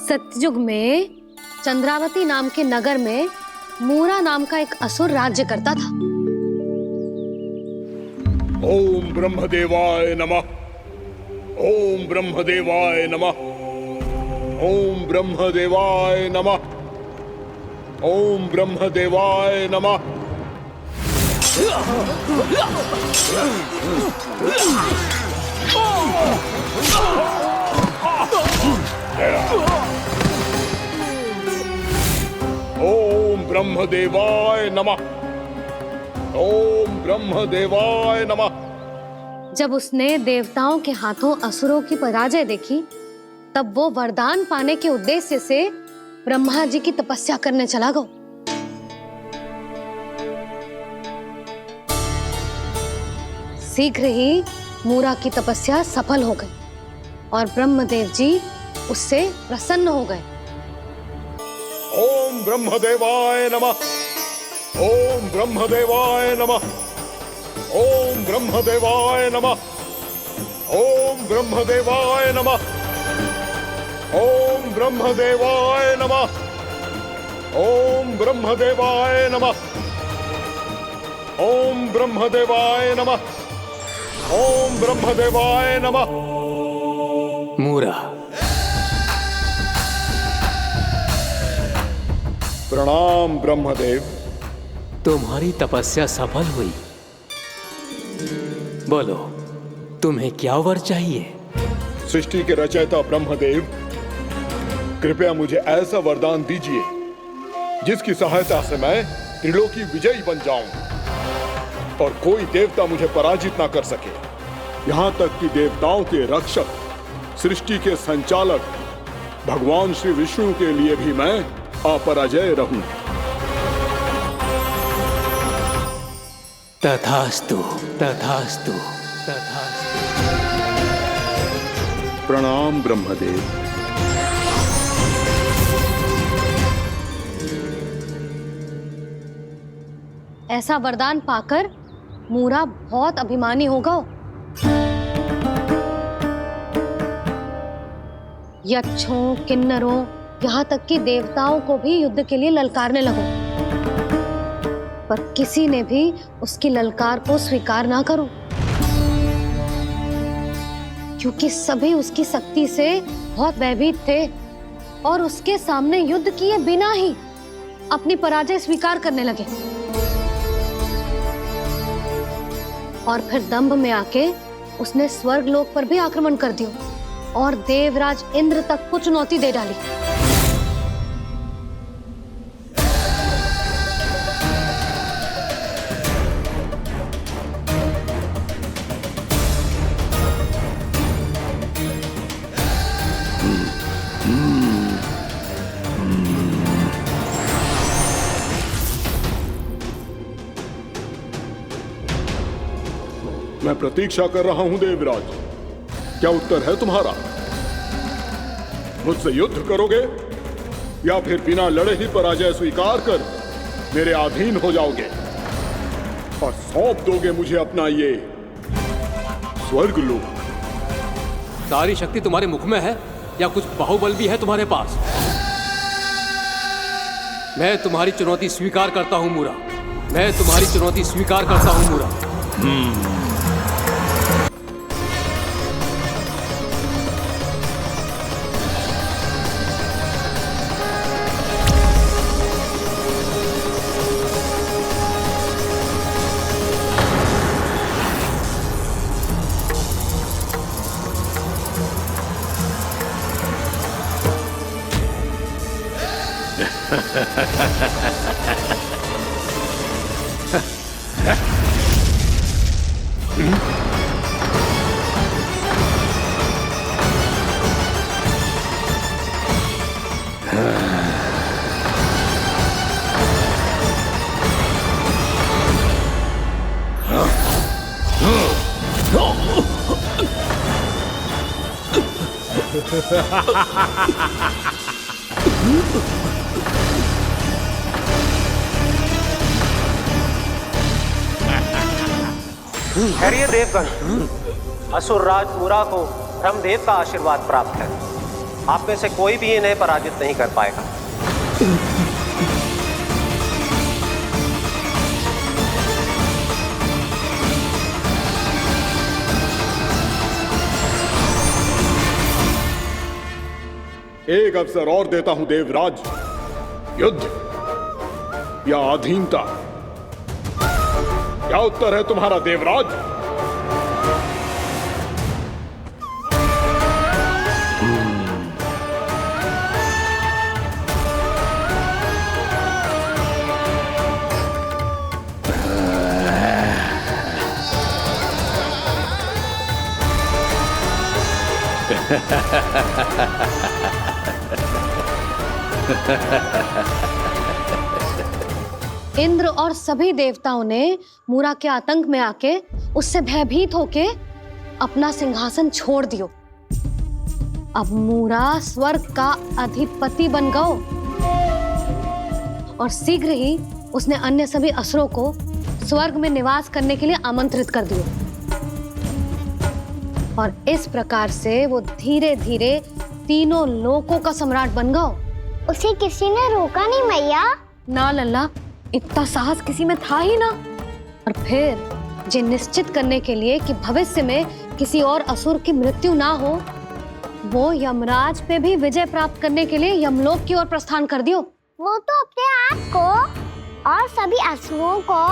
सतयुग में चंद्रावती नाम के नगर में मूरा नाम का एक असुर राज्य करता था। ओम ब्रह्मदेवाय नमः। ओम ब्रह्मदेवाय नमः। ओम ब्रह्मदेवाय नमः। ओम ब्रह्मदेवाय नमः। ओम ब्रह्मदेवाय नमः। ओम ब्रह्मदेवाय नमः। जब उसने देवताओं के हाथों असुरों की पराजय देखी, तब वो वरदान पाने के उद्देश्य से ब्रह्मा जी की तपस्या करने चला गो। शीघ्र ही मूरा की तपस्या सफल हो गई और ब्रह्मदेव जी उससे प्रसन्न हो गए। ओम ब्रह्मदेवाय नमः। ओम ब्रह्मदेवाय नमः। ओम ब्रह्मदेवाय नमः। ओम ब्रह्मदेवाय नमः। ओम ब्रह्मदेवाय नमः। ओम ब्रह्मदेवाय नमः। ओम ब्रह्मदेवाय नमः। ओम ब्रह्मदेवाय नमः। मूरा, प्रणाम ब्रह्मदेव। तुम्हारी तपस्या सफल हुई। बोलो, तुम्हें क्या वर चाहिए? सृष्टि के रचयिता ब्रह्मदेव, कृपया मुझे ऐसा वरदान दीजिए जिसकी सहायता से मैं त्रिलोकी विजयी बन जाऊं और कोई देवता मुझे पराजित ना कर सके। यहां तक कि देवताओं के रक्षक, सृष्टि के संचालक भगवान श्री विष्णु के लिए भी मैं अपराजय रहूं। तथास्तु, तथास्तु, तथास्तु। प्रणाम ब्रह्मदेव। ऐसा वरदान पाकर मूरा बहुत अभिमानी होगा। यक्षों, किन्नरों, यहाँ तक कि देवताओं को भी युद्ध के लिए ललकारने लगो, पर किसी ने भी उसकी ललकार को स्वीकार ना करो, क्योंकि सभी उसकी शक्ति से बहुत भयभीत थे और उसके सामने युद्ध किए बिना ही अपनी पराजय स्वीकार करने लगे और फिर दंभ में आके उसने स्वर्ग लोक पर भी आक्रमण कर दिया और देवराज इंद्र तक को चुनौती दे डाली। मैं प्रतीक्षा कर रहा हूं देवराज, क्या उत्तर है तुम्हारा? मुझसे युद्ध करोगे या फिर बिना लड़े ही पराजय स्वीकार कर मेरे अधीन हो जाओगे और सौंप दोगे मुझे अपना ये स्वर्ग लोक? सारी शक्ति तुम्हारे मुख में है या कुछ बाहुबल भी है तुम्हारे पास? मैं तुम्हारी चुनौती स्वीकार करता हूं मूरा, मैं तुम्हारी चुनौती स्वीकार करता हूं मूरा। खैरिए देवगण, असुर राज मूरा को ब्रह्मदेव का आशीर्वाद प्राप्त है। आप में से कोई भी इन्हें पराजित नहीं कर पाएगा। एक अवसर और देता हूं देवराज, युद्ध या अधीनता, क्या उत्तर है तुम्हारा देवराज? इंद्र और सभी देवताओं ने मूरा के आतंक में आके उससे भयभीत होके अपना सिंहासन छोड़ दियो। अब मूरा स्वर्ग का अधिपति बन गयो और शीघ्र ही उसने अन्य सभी असुरों को स्वर्ग में निवास करने के लिए आमंत्रित कर दियो। और इस प्रकार से वो धीरे धीरे तीनों लोकों का सम्राट बन गयो। उसे किसी ने रोका नहीं मैया? ना लल्ला, इतना साहस किसी में था ही ना। और फिर ये निश्चित करने के लिए कि भविष्य में किसी और असुर की मृत्यु ना हो, वो यमराज पे भी विजय प्राप्त करने के लिए यमलोक की ओर प्रस्थान कर दियो। वो तो अपने आप को और सभी असुरों को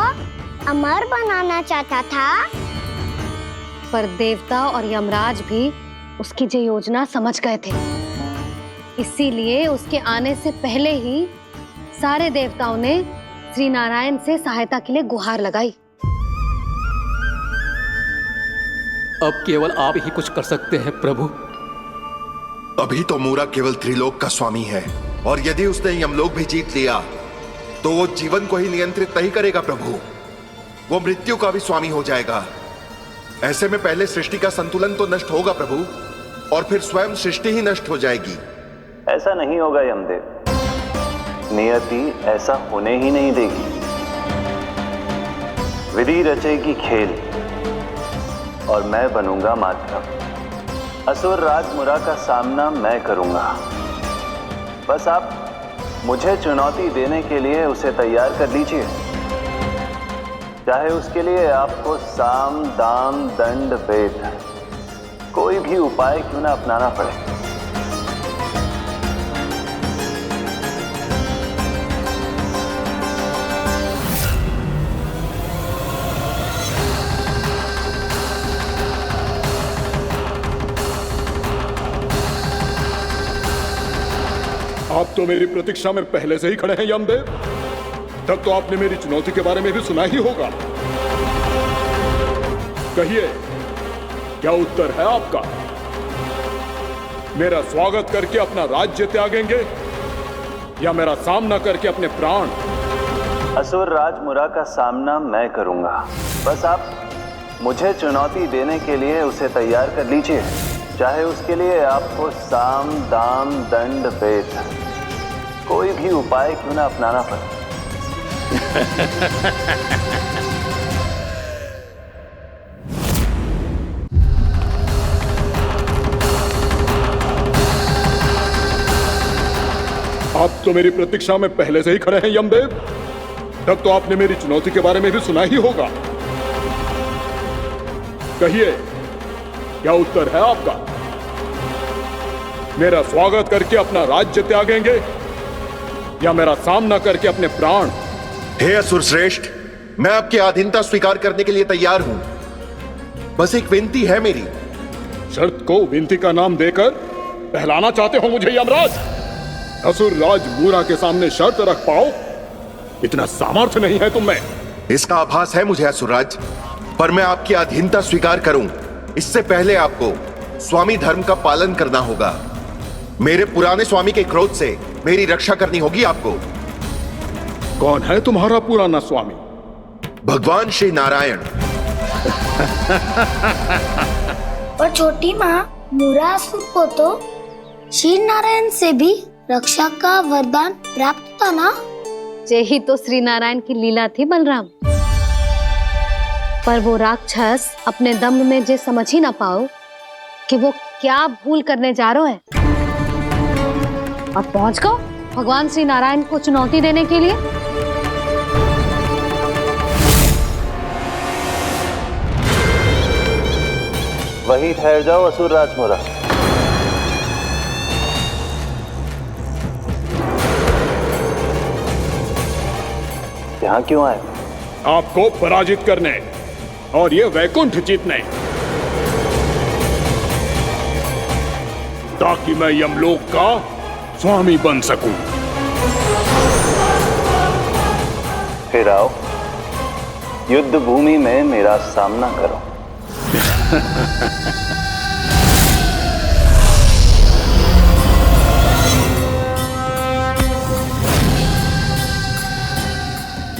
अमर बनाना चाहता था। पर देवता और यमराज भी उसकी ये योजना समझ गए थे। इसीलिए उसके आने से पहले ही सारे देवताओं ने श्री नारायण से सहायता के लिए गुहार लगाई। अब केवल आप ही कुछ कर सकते हैं प्रभु। अभी तो मूरा केवल त्रिलोक का स्वामी है, और यदि उसने यमलोक भी जीत लिया तो वो जीवन को ही नियंत्रित नहीं करेगा प्रभु, वो मृत्यु का भी स्वामी हो जाएगा। ऐसे में पहले सृष्टि का संतुलन तो नष्ट होगा प्रभु, और फिर स्वयं सृष्टि ही नष्ट हो जाएगी। ऐसा नहीं होगा यमदेव, नियति ऐसा होने ही नहीं देगी। विधि रचेगी खेल और मैं बनूंगा माध्यम। असुर राज मुरा का सामना मैं करूंगा। बस आप मुझे चुनौती देने के लिए उसे तैयार कर लीजिए, चाहे उसके लिए आपको साम दाम दंड भेद कोई भी उपाय क्यों ना अपनाना पड़े। आप तो मेरी प्रतीक्षा में पहले से ही खड़े हैं यमदेव। तब तो आपने मेरी चुनौती के बारे में भी सुना ही होगा। कहिए, क्या उत्तर है आपका? मेरा स्वागत करके अपना राज्य त्यागेंगे या मेरा सामना करके अपने प्राण? असुर राज मुरा का सामना मैं करूंगा। बस आप मुझे चुनौती देने के लिए उसे तैयार कर लीजिए, चाहे उसके लिए आपको साम दाम दंड भेद कोई भी उपाय क्यों ना अपनाना पड़े। आप तो मेरी प्रतीक्षा में पहले से ही खड़े हैं यमदेव। तब तो आपने मेरी चुनौती के बारे में भी सुना ही होगा। कहिए, क्या उत्तर है आपका? मेरा स्वागत करके अपना राज्य त्यागेंगे या मेरा सामना करके अपने प्राण? हे असुर श्रेष्ठ, मैं आपकी अधीनता स्वीकार करने के लिए तैयार हूं। बस एक विनती है मेरी। शर्त को विनती का नाम देकर बहलाना चाहते हो मुझे यमराज? असुर राज मूरा के सामने शर्त रख पाओ, इतना सामर्थ्य नहीं है तुम में। इसका आभास है मुझे असुरराज, पर मैं आपकी अधीनता स्वीकार करूं इससे पहले आपको स्वामी धर्म का पालन करना होगा। मेरे पुराने स्वामी के क्रोध से मेरी रक्षा करनी होगी आपको। कौन है तुम्हारा पुराना स्वामी? भगवान श्री नारायण। और छोटी माँ, मूरासुर को तो श्री नारायण से भी रक्षा का वरदान प्राप्त था ना? यही तो श्री नारायण की लीला थी बलराम। पर वो राक्षस अपने दम में जे समझ ही ना पाओ कि वो क्या भूल करने जा रहा है, और पहुंच गओ भगवान श्री नारायण को चुनौती देने के लिए। वहीं ठहर जाओ असुर राज मुरा। यहाँ क्यों आए? आपको पराजित करने और ये वैकुंठ जीतने, ताकि मैं यमलोक का स्वामी बन सकूं। फिर आओ, युद्ध भूमि में मेरा सामना करो।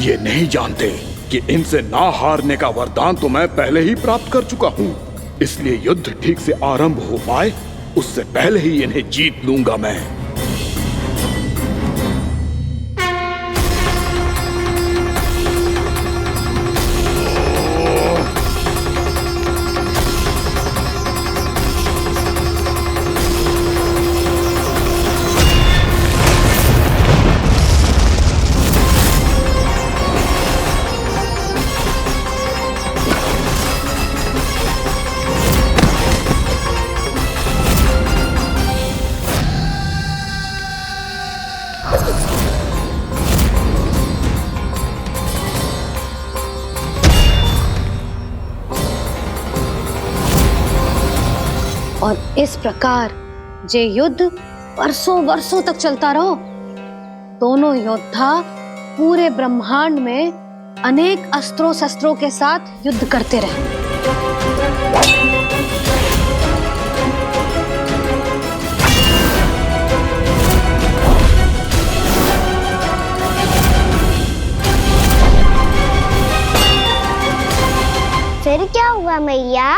ये नहीं जानते कि इनसे ना हारने का वरदान तो मैं पहले ही प्राप्त कर चुका हूँ। इसलिए युद्ध ठीक से आरंभ हो पाए उससे पहले ही इन्हें जीत लूंगा मैं। और इस प्रकार ये युद्ध वर्षों वर्षों तक चलता रहो। दोनों योद्धा पूरे ब्रह्मांड में अनेक अस्त्रों शस्त्रों के साथ युद्ध करते रहे। फिर क्या हुआ मैया?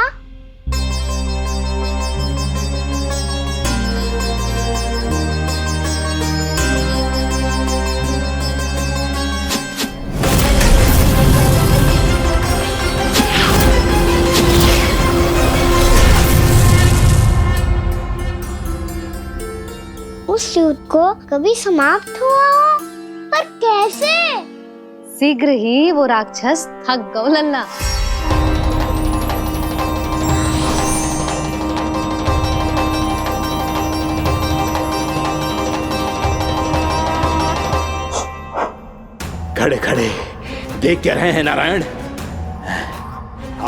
उस युद्ध को कभी समाप्त हुआ हो, पर कैसे? शीघ्र ही वो राक्षस थक गौ लल्ला। खड़े खड़े देख क्या रहे हैं नारायण?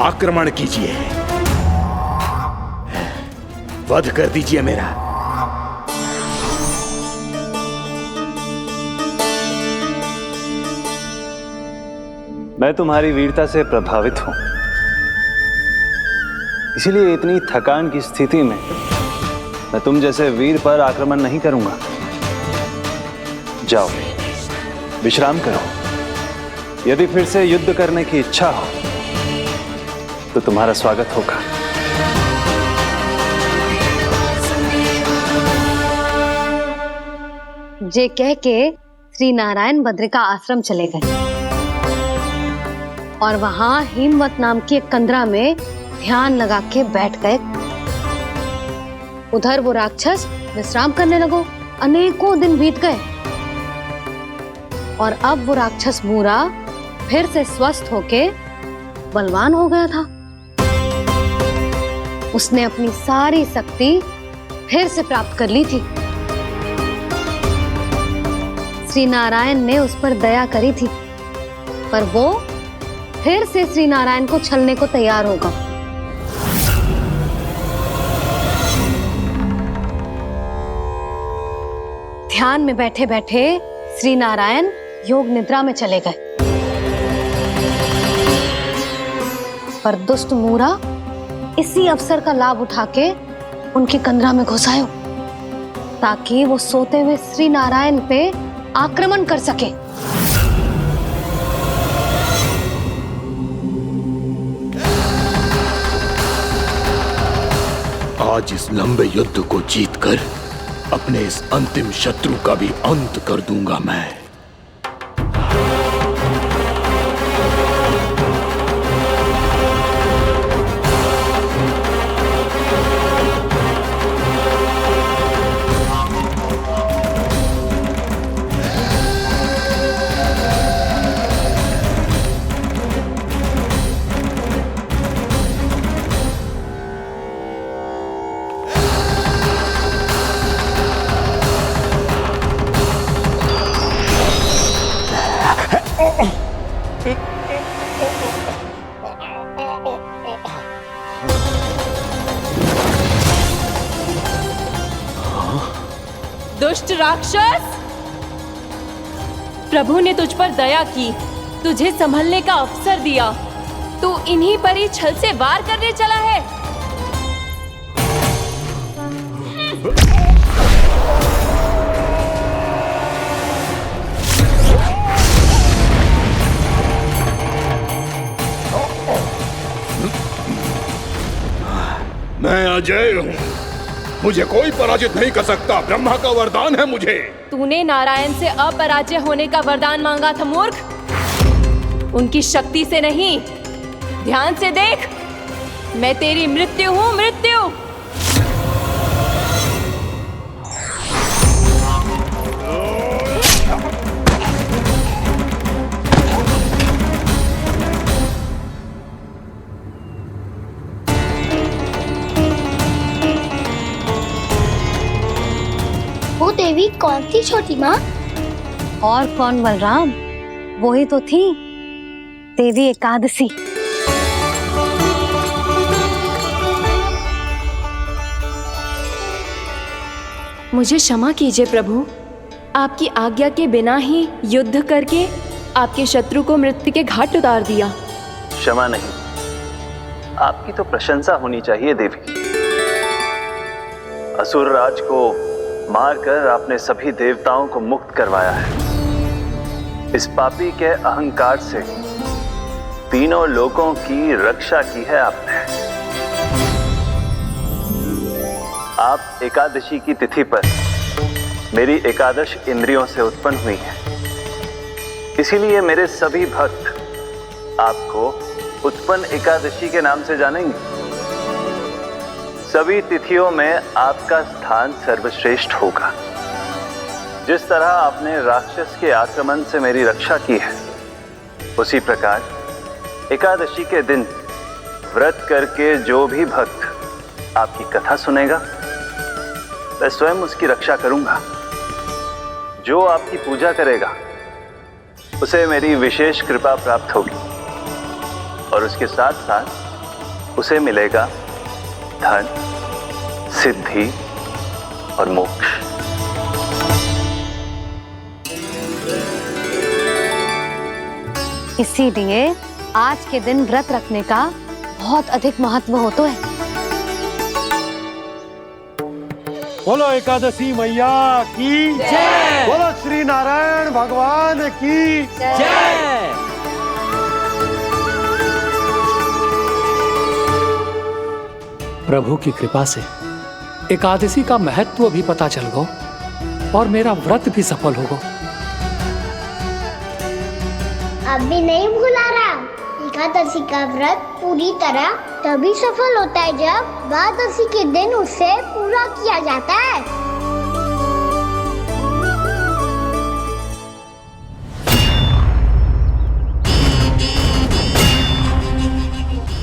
आक्रमण कीजिए, वध कर दीजिए मेरा। मैं तुम्हारी वीरता से प्रभावित हूं, इसीलिए इतनी थकान की स्थिति में मैं तुम जैसे वीर पर आक्रमण नहीं करूंगा। जाओ विश्राम करो। यदि फिर से युद्ध करने की इच्छा हो तो तुम्हारा स्वागत होगा। जे कह के श्री नारायण बद्रिका आश्रम चले गए और वहां हिमवत नाम की एक कंदरा में ध्यान लगा के बैठ गए। उधर वो राक्षस विश्राम करने लगो। अनेकों दिन बीत गए और अब वो राक्षस मूरा फिर से स्वस्थ होके बलवान हो गया था। उसने अपनी सारी शक्ति फिर से प्राप्त कर ली थी। श्री नारायण ने उस पर दया करी थी, पर वो फिर से श्री नारायण को छलने को तैयार होगा। ध्यान में बैठे बैठे श्री नारायण योग निद्रा में चले गए, पर दुष्ट मूरा इसी अवसर का लाभ उठा के उनकी कंदरा में घुस आयो ताकि वो सोते हुए श्री नारायण पे आक्रमण कर सके। आज इस लंबे युद्ध को जीतकर अपने इस अंतिम शत्रु का भी अंत कर दूंगा मैं। दुष्ट राक्षस, प्रभु ने तुझ पर दया की, तुझे संभलने का अवसर दिया। तू इन्हीं पर ही छल से वार करने चला है। मैं अजय हूँ, मुझे कोई पराजित नहीं कर सकता। ब्रह्मा का वरदान है मुझे। तूने नारायण से अपराजय होने का वरदान मांगा था मूर्ख, उनकी शक्ति से नहीं। ध्यान से देख, मैं तेरी मृत्यु हूँ, मृत्यु। वो देवी कौन थी छोटी माँ? और कौन बलराम, वो ही तो थी देवी एकादशी। मुझे क्षमा कीजिए प्रभु, आपकी आज्ञा के बिना ही युद्ध करके आपके शत्रु को मृत्यु के घाट उतार दिया। क्षमा नहीं, आपकी तो प्रशंसा होनी चाहिए देवी। असुर राज को मारकर आपने सभी देवताओं को मुक्त करवाया है। इस पापी के अहंकार से तीनों लोकों की रक्षा की है आपने। आप एकादशी की तिथि पर मेरी एकादश इंद्रियों से उत्पन्न हुई हैं। इसीलिए मेरे सभी भक्त आपको उत्पन्न एकादशी के नाम से जानेंगे। सभी तिथियों में आपका स्थान सर्वश्रेष्ठ होगा। जिस तरह आपने राक्षस के आक्रमण से मेरी रक्षा की है, उसी प्रकार एकादशी के दिन व्रत करके जो भी भक्त आपकी कथा सुनेगा, मैं स्वयं उसकी रक्षा करूंगा। जो आपकी पूजा करेगा उसे मेरी विशेष कृपा प्राप्त होगी और उसके साथ साथ उसे मिलेगा धन, सिद्धि और मोक्ष। इसीलिए आज के दिन व्रत रखने का बहुत अधिक महत्व होता है। बोलो एकादशी मैया की जय। बोलो श्री नारायण भगवान की जय। प्रभु की कृपा से एकादशी का महत्व भी पता चल गो और मेरा व्रत भी सफल हो गो। अब भी नहीं भूला राम, एकादशी का व्रत पूरी तरह तभी सफल होता है जब द्वादशी के दिन उसे पूरा किया जाता है।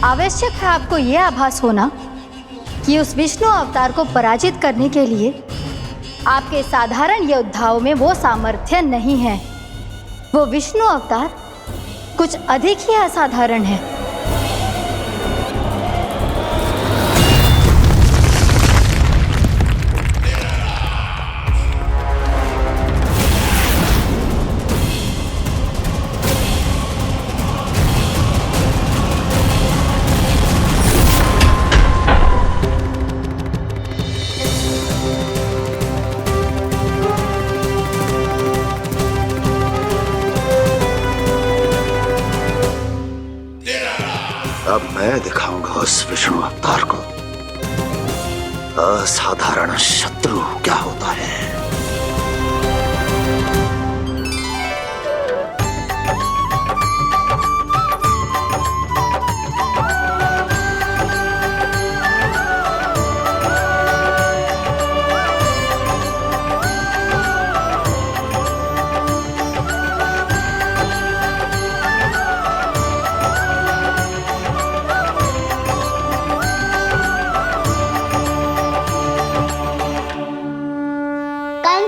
आवश्यक है आपको यह आभास होना कि उस विष्णु अवतार को पराजित करने के लिए आपके साधारण योद्धाओं में वो सामर्थ्य नहीं है। वो विष्णु अवतार कुछ अधिक ही असाधारण है। अब मैं दिखाऊंगा उस विष्णु अवतार को असाधारण शत्रु क्या होता है।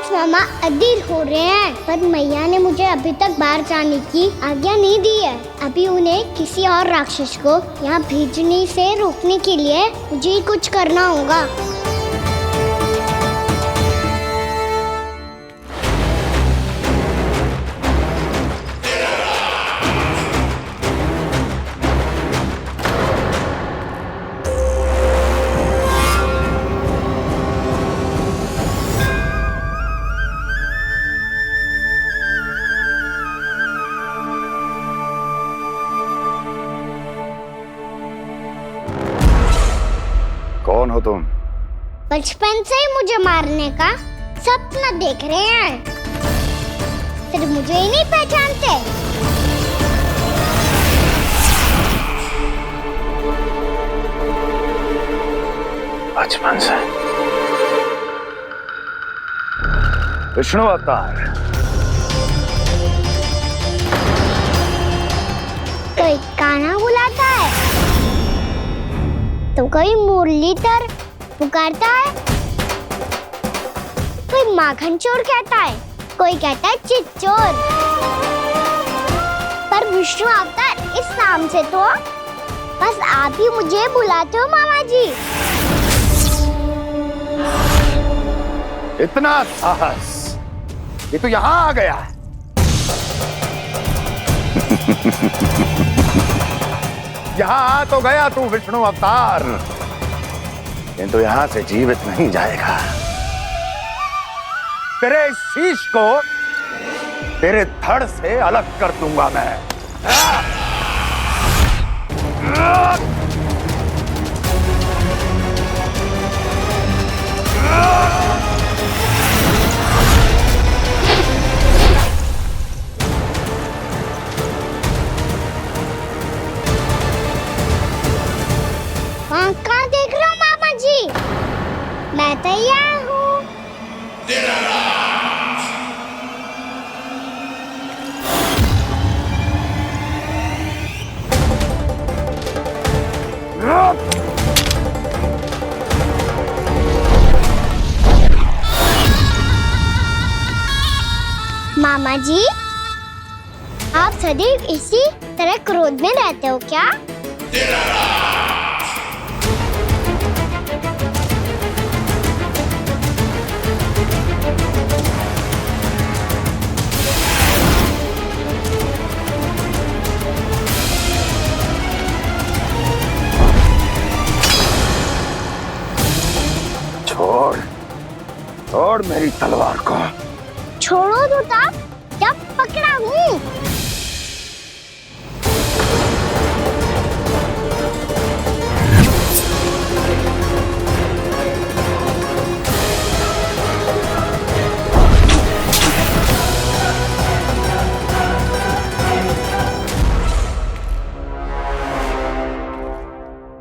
मामा अधीर हो रहे हैं, पर मैया ने मुझे अभी तक बाहर जाने की आज्ञा नहीं दी है। अभी उन्हें किसी और राक्षस को यहाँ भेजने से रोकने के लिए मुझे ही कुछ करना होगा। कौन हो तुम? बचपन से ही मुझे मारने का सपना देख रहे हैं, फिर मुझे ही नहीं पहचानते। बचपन से विष्णु अवतार। कोई कान्हा बुलाता है तो कोई मुरलीधर पुकारता है, कोई माखन चोर कहता है, कोई कहता है चिच्चोर। पर विष्णु अवतार इस नाम से तो बस आप ही मुझे बुलाते हो मामा जी। इतना साहस ये तो यहां आ गया। यहां आ तो गया तू विष्णु अवतार, किंतु यहां से जीवित नहीं जाएगा। तेरे इस शीश को तेरे धड़ से अलग कर दूंगा मैं। वहाँ कहाँ देख रहे हो मामा जी? मैं तैयार हूँ। मामा जी, आप सदैव इसी तरह क्रोध में रहते हो क्या? छोड़ छोड़ मेरी तलवार को। छोड़ो तो तब जब पकड़ा हूँ।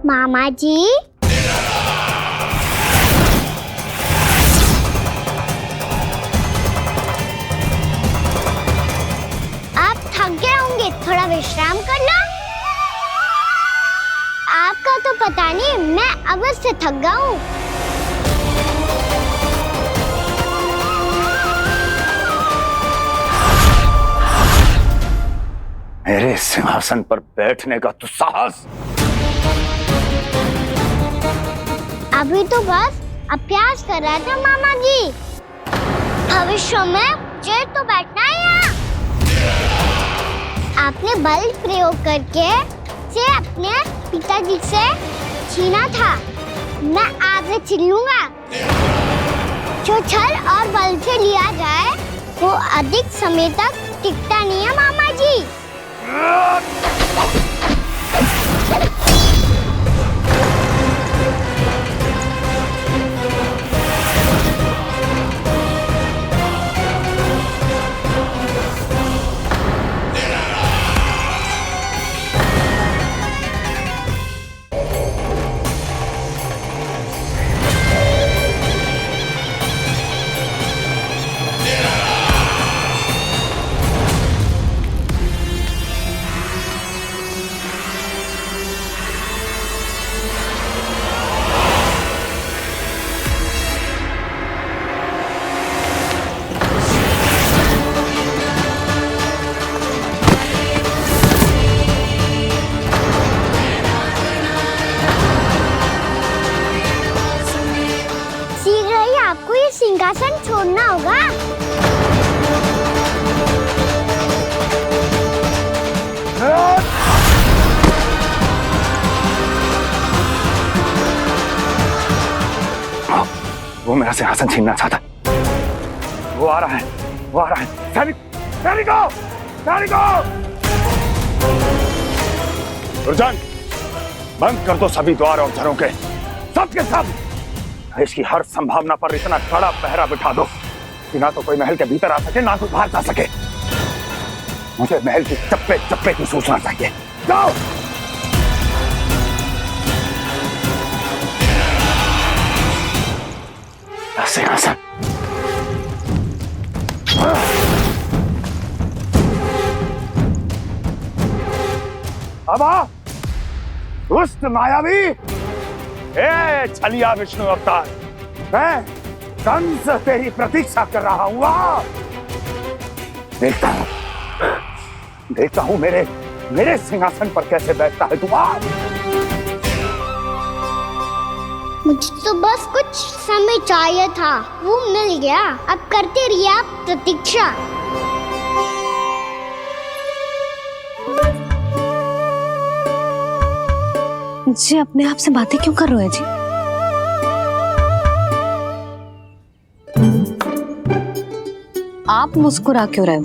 मामा जी, थोड़ा विश्राम कर लो। आपका तो पता नहीं, मैं अवश्य थक गया हूँ। मेरे सिंहासन पर बैठने का तू साहस? अभी तो बस अभ्यास कर रहा था मामा जी। भविष्य में मुझे तो बैठना है यहाँ। आपने बल प्रयोग करके से अपने पिताजी से छीना था, मैं आपसे छीन लूंगा। जो छल और बल से लिया जाए वो अधिक समय तक टिकता नहीं है मामा जी। सिंहासन छोड़ना होगा। वो मेरा सिंहासन छीनना चाहता। वो आ रहा है, वो आ रहा है। सैनिकों! दुर्जन, बंद कर दो सभी द्वार और झरोखे। सब के सब इसकी हर संभावना पर इतना कड़ा पहरा बिठा दो कि ना तो कोई महल के भीतर आ सके ना तो बाहर जा सके। मुझे महल की चप्पे चप्पे की सूचना चाहिए। जाओ। सिंहासन। अब आ दुष्ट मायावी, ए छलिया विष्णु अवतार, मैं कंस तेरी प्रतीक्षा कर रहा हूं। देखता हूं मेरे सिंहासन पर कैसे बैठता है तू। मुझे तो बस कुछ समय चाहिए था, वो मिल गया। अब करते रहिए आप प्रतीक्षा। जी अपने आप से बातें क्यों कर रहे हैं जी? आप मुस्कुरा क्यों रहे हो?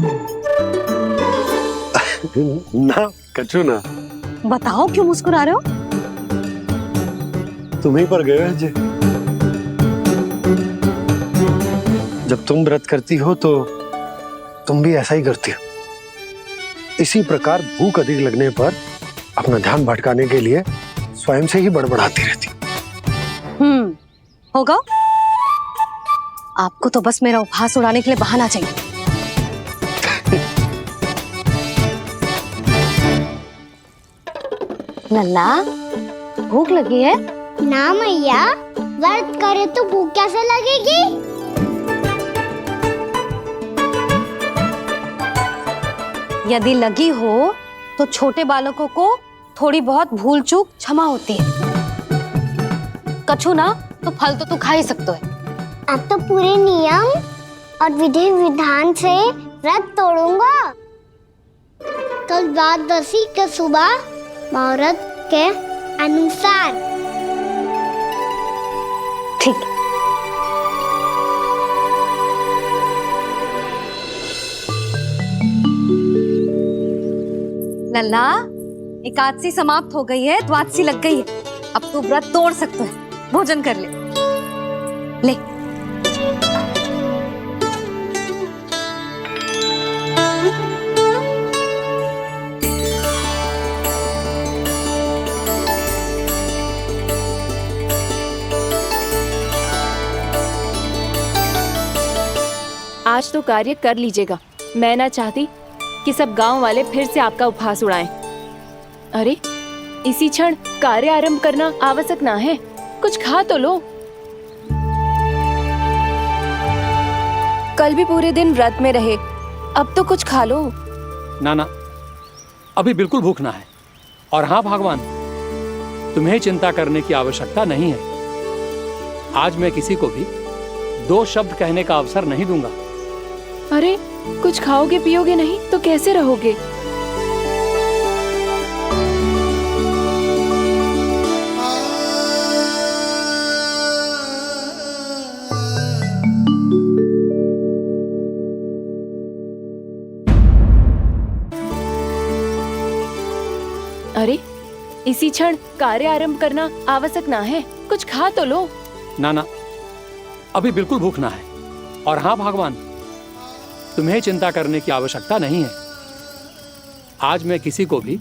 ना कछु ना। बताओ क्यों मुस्कुरा रहे हो? तुम्हीं पर गए हैं जी। जब तुम व्रत करती हो तो तुम भी ऐसा ही करती हो। इसी प्रकार भूख अधिक लगने पर अपना ध्यान भटकाने के लिए स्वयं से ही बड़बड़ाती रहती। होगा। आपको तो बस मेरा उपहास उड़ाने के लिए बहाना चाहिए। लल्ला भूख लगी है? ना मैया, व्रत करे तो भूख कैसे लगेगी? यदि लगी हो तो छोटे बालकों को थोड़ी बहुत भूल चूक क्षमा होती है। कछु ना तो फल तो तू खा ही सकते है। अब तो पूरे नियम और विधि विधान से व्रत तोड़ूंगा। कल द्वादशी के सुबह मुहूर्त के अनुसार। ठीक। लल्ला एकादशी समाप्त हो गई है, द्वादशी लग गई है। अब तू व्रत तोड़ सकते है। भोजन कर ले। ले। आज तो कार्य कर लीजिएगा। मैं ना चाहती कि सब गांव वाले फिर से आपका उपहास उड़ाएं। अरे इसी क्षण कार्य आरंभ करना आवश्यक ना है। कुछ खा तो लो। कल भी पूरे दिन व्रत में रहे, अब तो कुछ खा लो। ना अभी बिल्कुल भूख ना है। और हाँ भगवान, तुम्हें चिंता करने की आवश्यकता नहीं है। आज मैं किसी को भी 2 शब्द कहने का अवसर नहीं दूंगा। अरे कुछ खाओगे पियोगे नहीं तो कैसे रहोगे? अरे इसी क्षण कार्य आरंभ करना आवश्यक ना है। कुछ खा तो लो। ना अभी बिल्कुल भूख ना है। और हाँ भगवान, तुम्हें चिंता करने की आवश्यकता नहीं है। आज मैं किसी को भी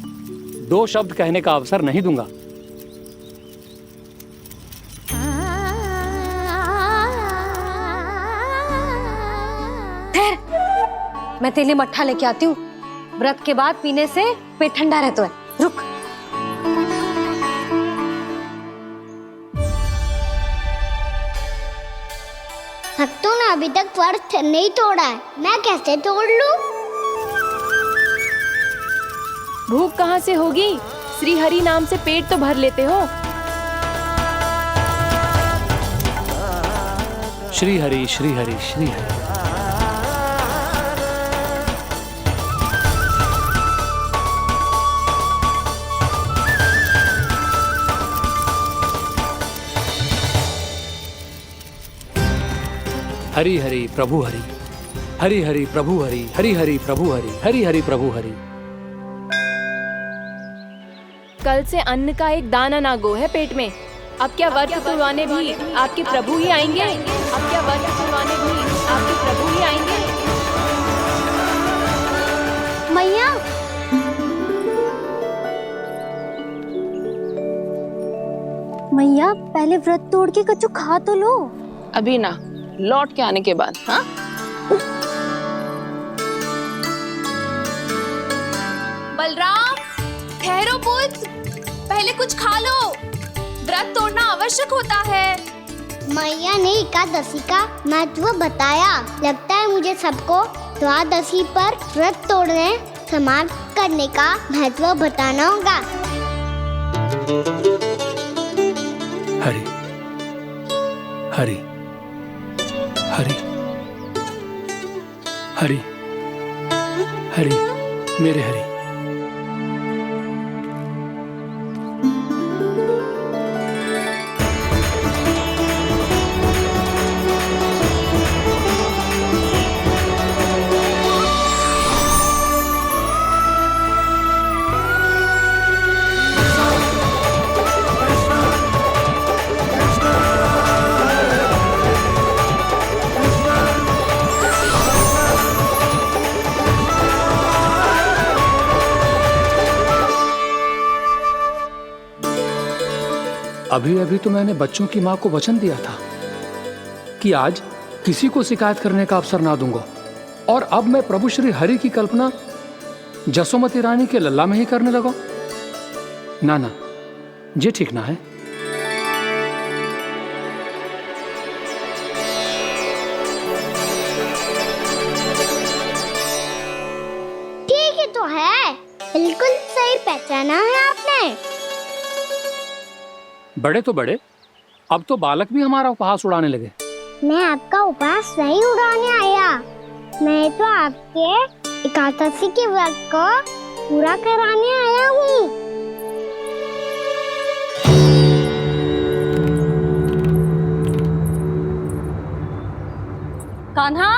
2 शब्द कहने का अवसर नहीं दूंगा। मैं तेरे लिए मट्ठा लेके आती हूँ। व्रत के बाद पीने से पेट ठंडा रहता है। रुक। भक्तों ने अभी तक व्रत नहीं तोड़ा है, मैं कैसे तोड़ लूं? भूख कहाँ से होगी? श्री हरि नाम से पेट तो भर लेते हो। श्री हरि श्री हरि श्री हरि। हरि हरि प्रभु हरि, हरि हरि प्रभु हरि, हरि हरि प्रभु हरि, हरि हरि प्रभु हरि। कल से अन्न का एक दाना ना गो है पेट में। अब क्या व्रत तुड़वाने भी आपके प्रभु ही आएंगे? अब क्या व्रत तुड़वाने भी आपके प्रभु ही आएंगे? मैया, मैया पहले व्रत तोड़ के कच्चू खा तो लो। अभी ना, लौट के आने के बाद। हाँ, बलराम, ठहरो पुत्र, पहले कुछ खा लो। व्रत तोड़ना आवश्यक होता है। मैया ने एकादशी का महत्व बताया। लगता है मुझे सबको द्वादशी पर व्रत तोड़ने समाप्त करने का महत्व बताना होगा। हरि हरि हरि हरि हरि मेरे हरि। अभी अभी तो मैंने बच्चों की मां को वचन दिया था कि आज किसी को शिकायत करने का अवसर ना दूंगा, और अब मैं प्रभु श्री हरि की कल्पना जसोमती रानी के लल्ला में ही करने लगा। ना ना, ये ठीक ना है। ठीक है तो है, बिल्कुल सही पहचाना है आपने। बड़े तो बड़े, अब तो बालक भी हमारा उपहास उड़ाने लगे। मैं आपका उपहास नहीं उड़ाने आया, मैं तो आपके एकादशी के व्रत को पूरा कराने आया हूँ। कान्हा,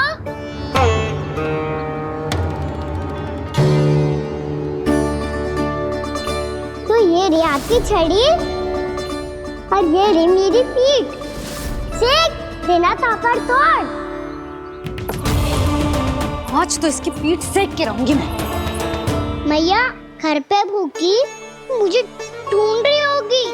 तो ये रे आपकी छड़ी और ये रे मेरी पीठ। सेक बिना ताकत तोड़। आज तो इसकी पीठ सेक के रहूंगी मैं। मैया घर पे भूखी मुझे ढूंढ रही होगी।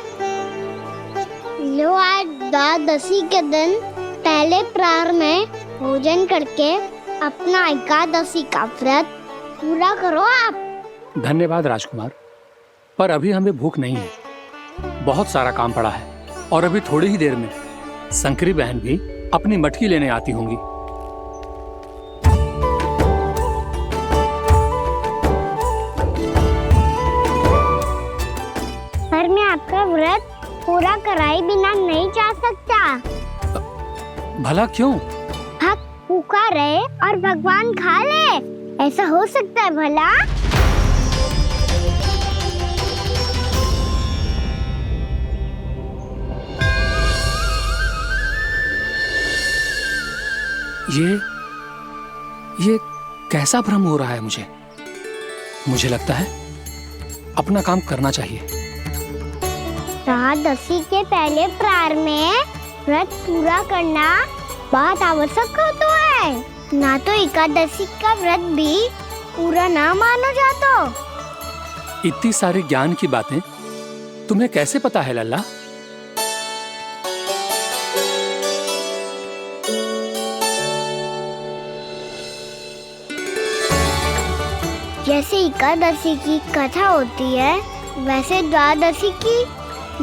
लो आज द्वादशी के दिन पहले प्रहर में भोजन करके अपना एकादशी का व्रत पूरा करो आप। धन्यवाद राजकुमार, पर अभी हमें भूख नहीं है। बहुत सारा काम पड़ा है, और अभी थोड़ी ही देर में शंकरी बहन भी अपनी मटकी लेने आती होंगी। पर मैं आपका व्रत पूरा कराए बिना नहीं जा सकता। भला क्यों? भक्त भूखा रहे और भगवान खा ले, ऐसा हो सकता है भला? ये कैसा भ्रम हो रहा है मुझे लगता है अपना काम करना चाहिए। द्वादशी के पहले प्रहर में व्रत पूरा करना बहुत आवश्यक होता है, ना तो एकादशी का व्रत भी पूरा ना मानो जातो। इतनी सारी ज्ञान की बातें तुम्हें कैसे पता है लल्ला? जैसे एकादशी की कथा होती है, वैसे द्वादशी की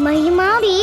महिमा भी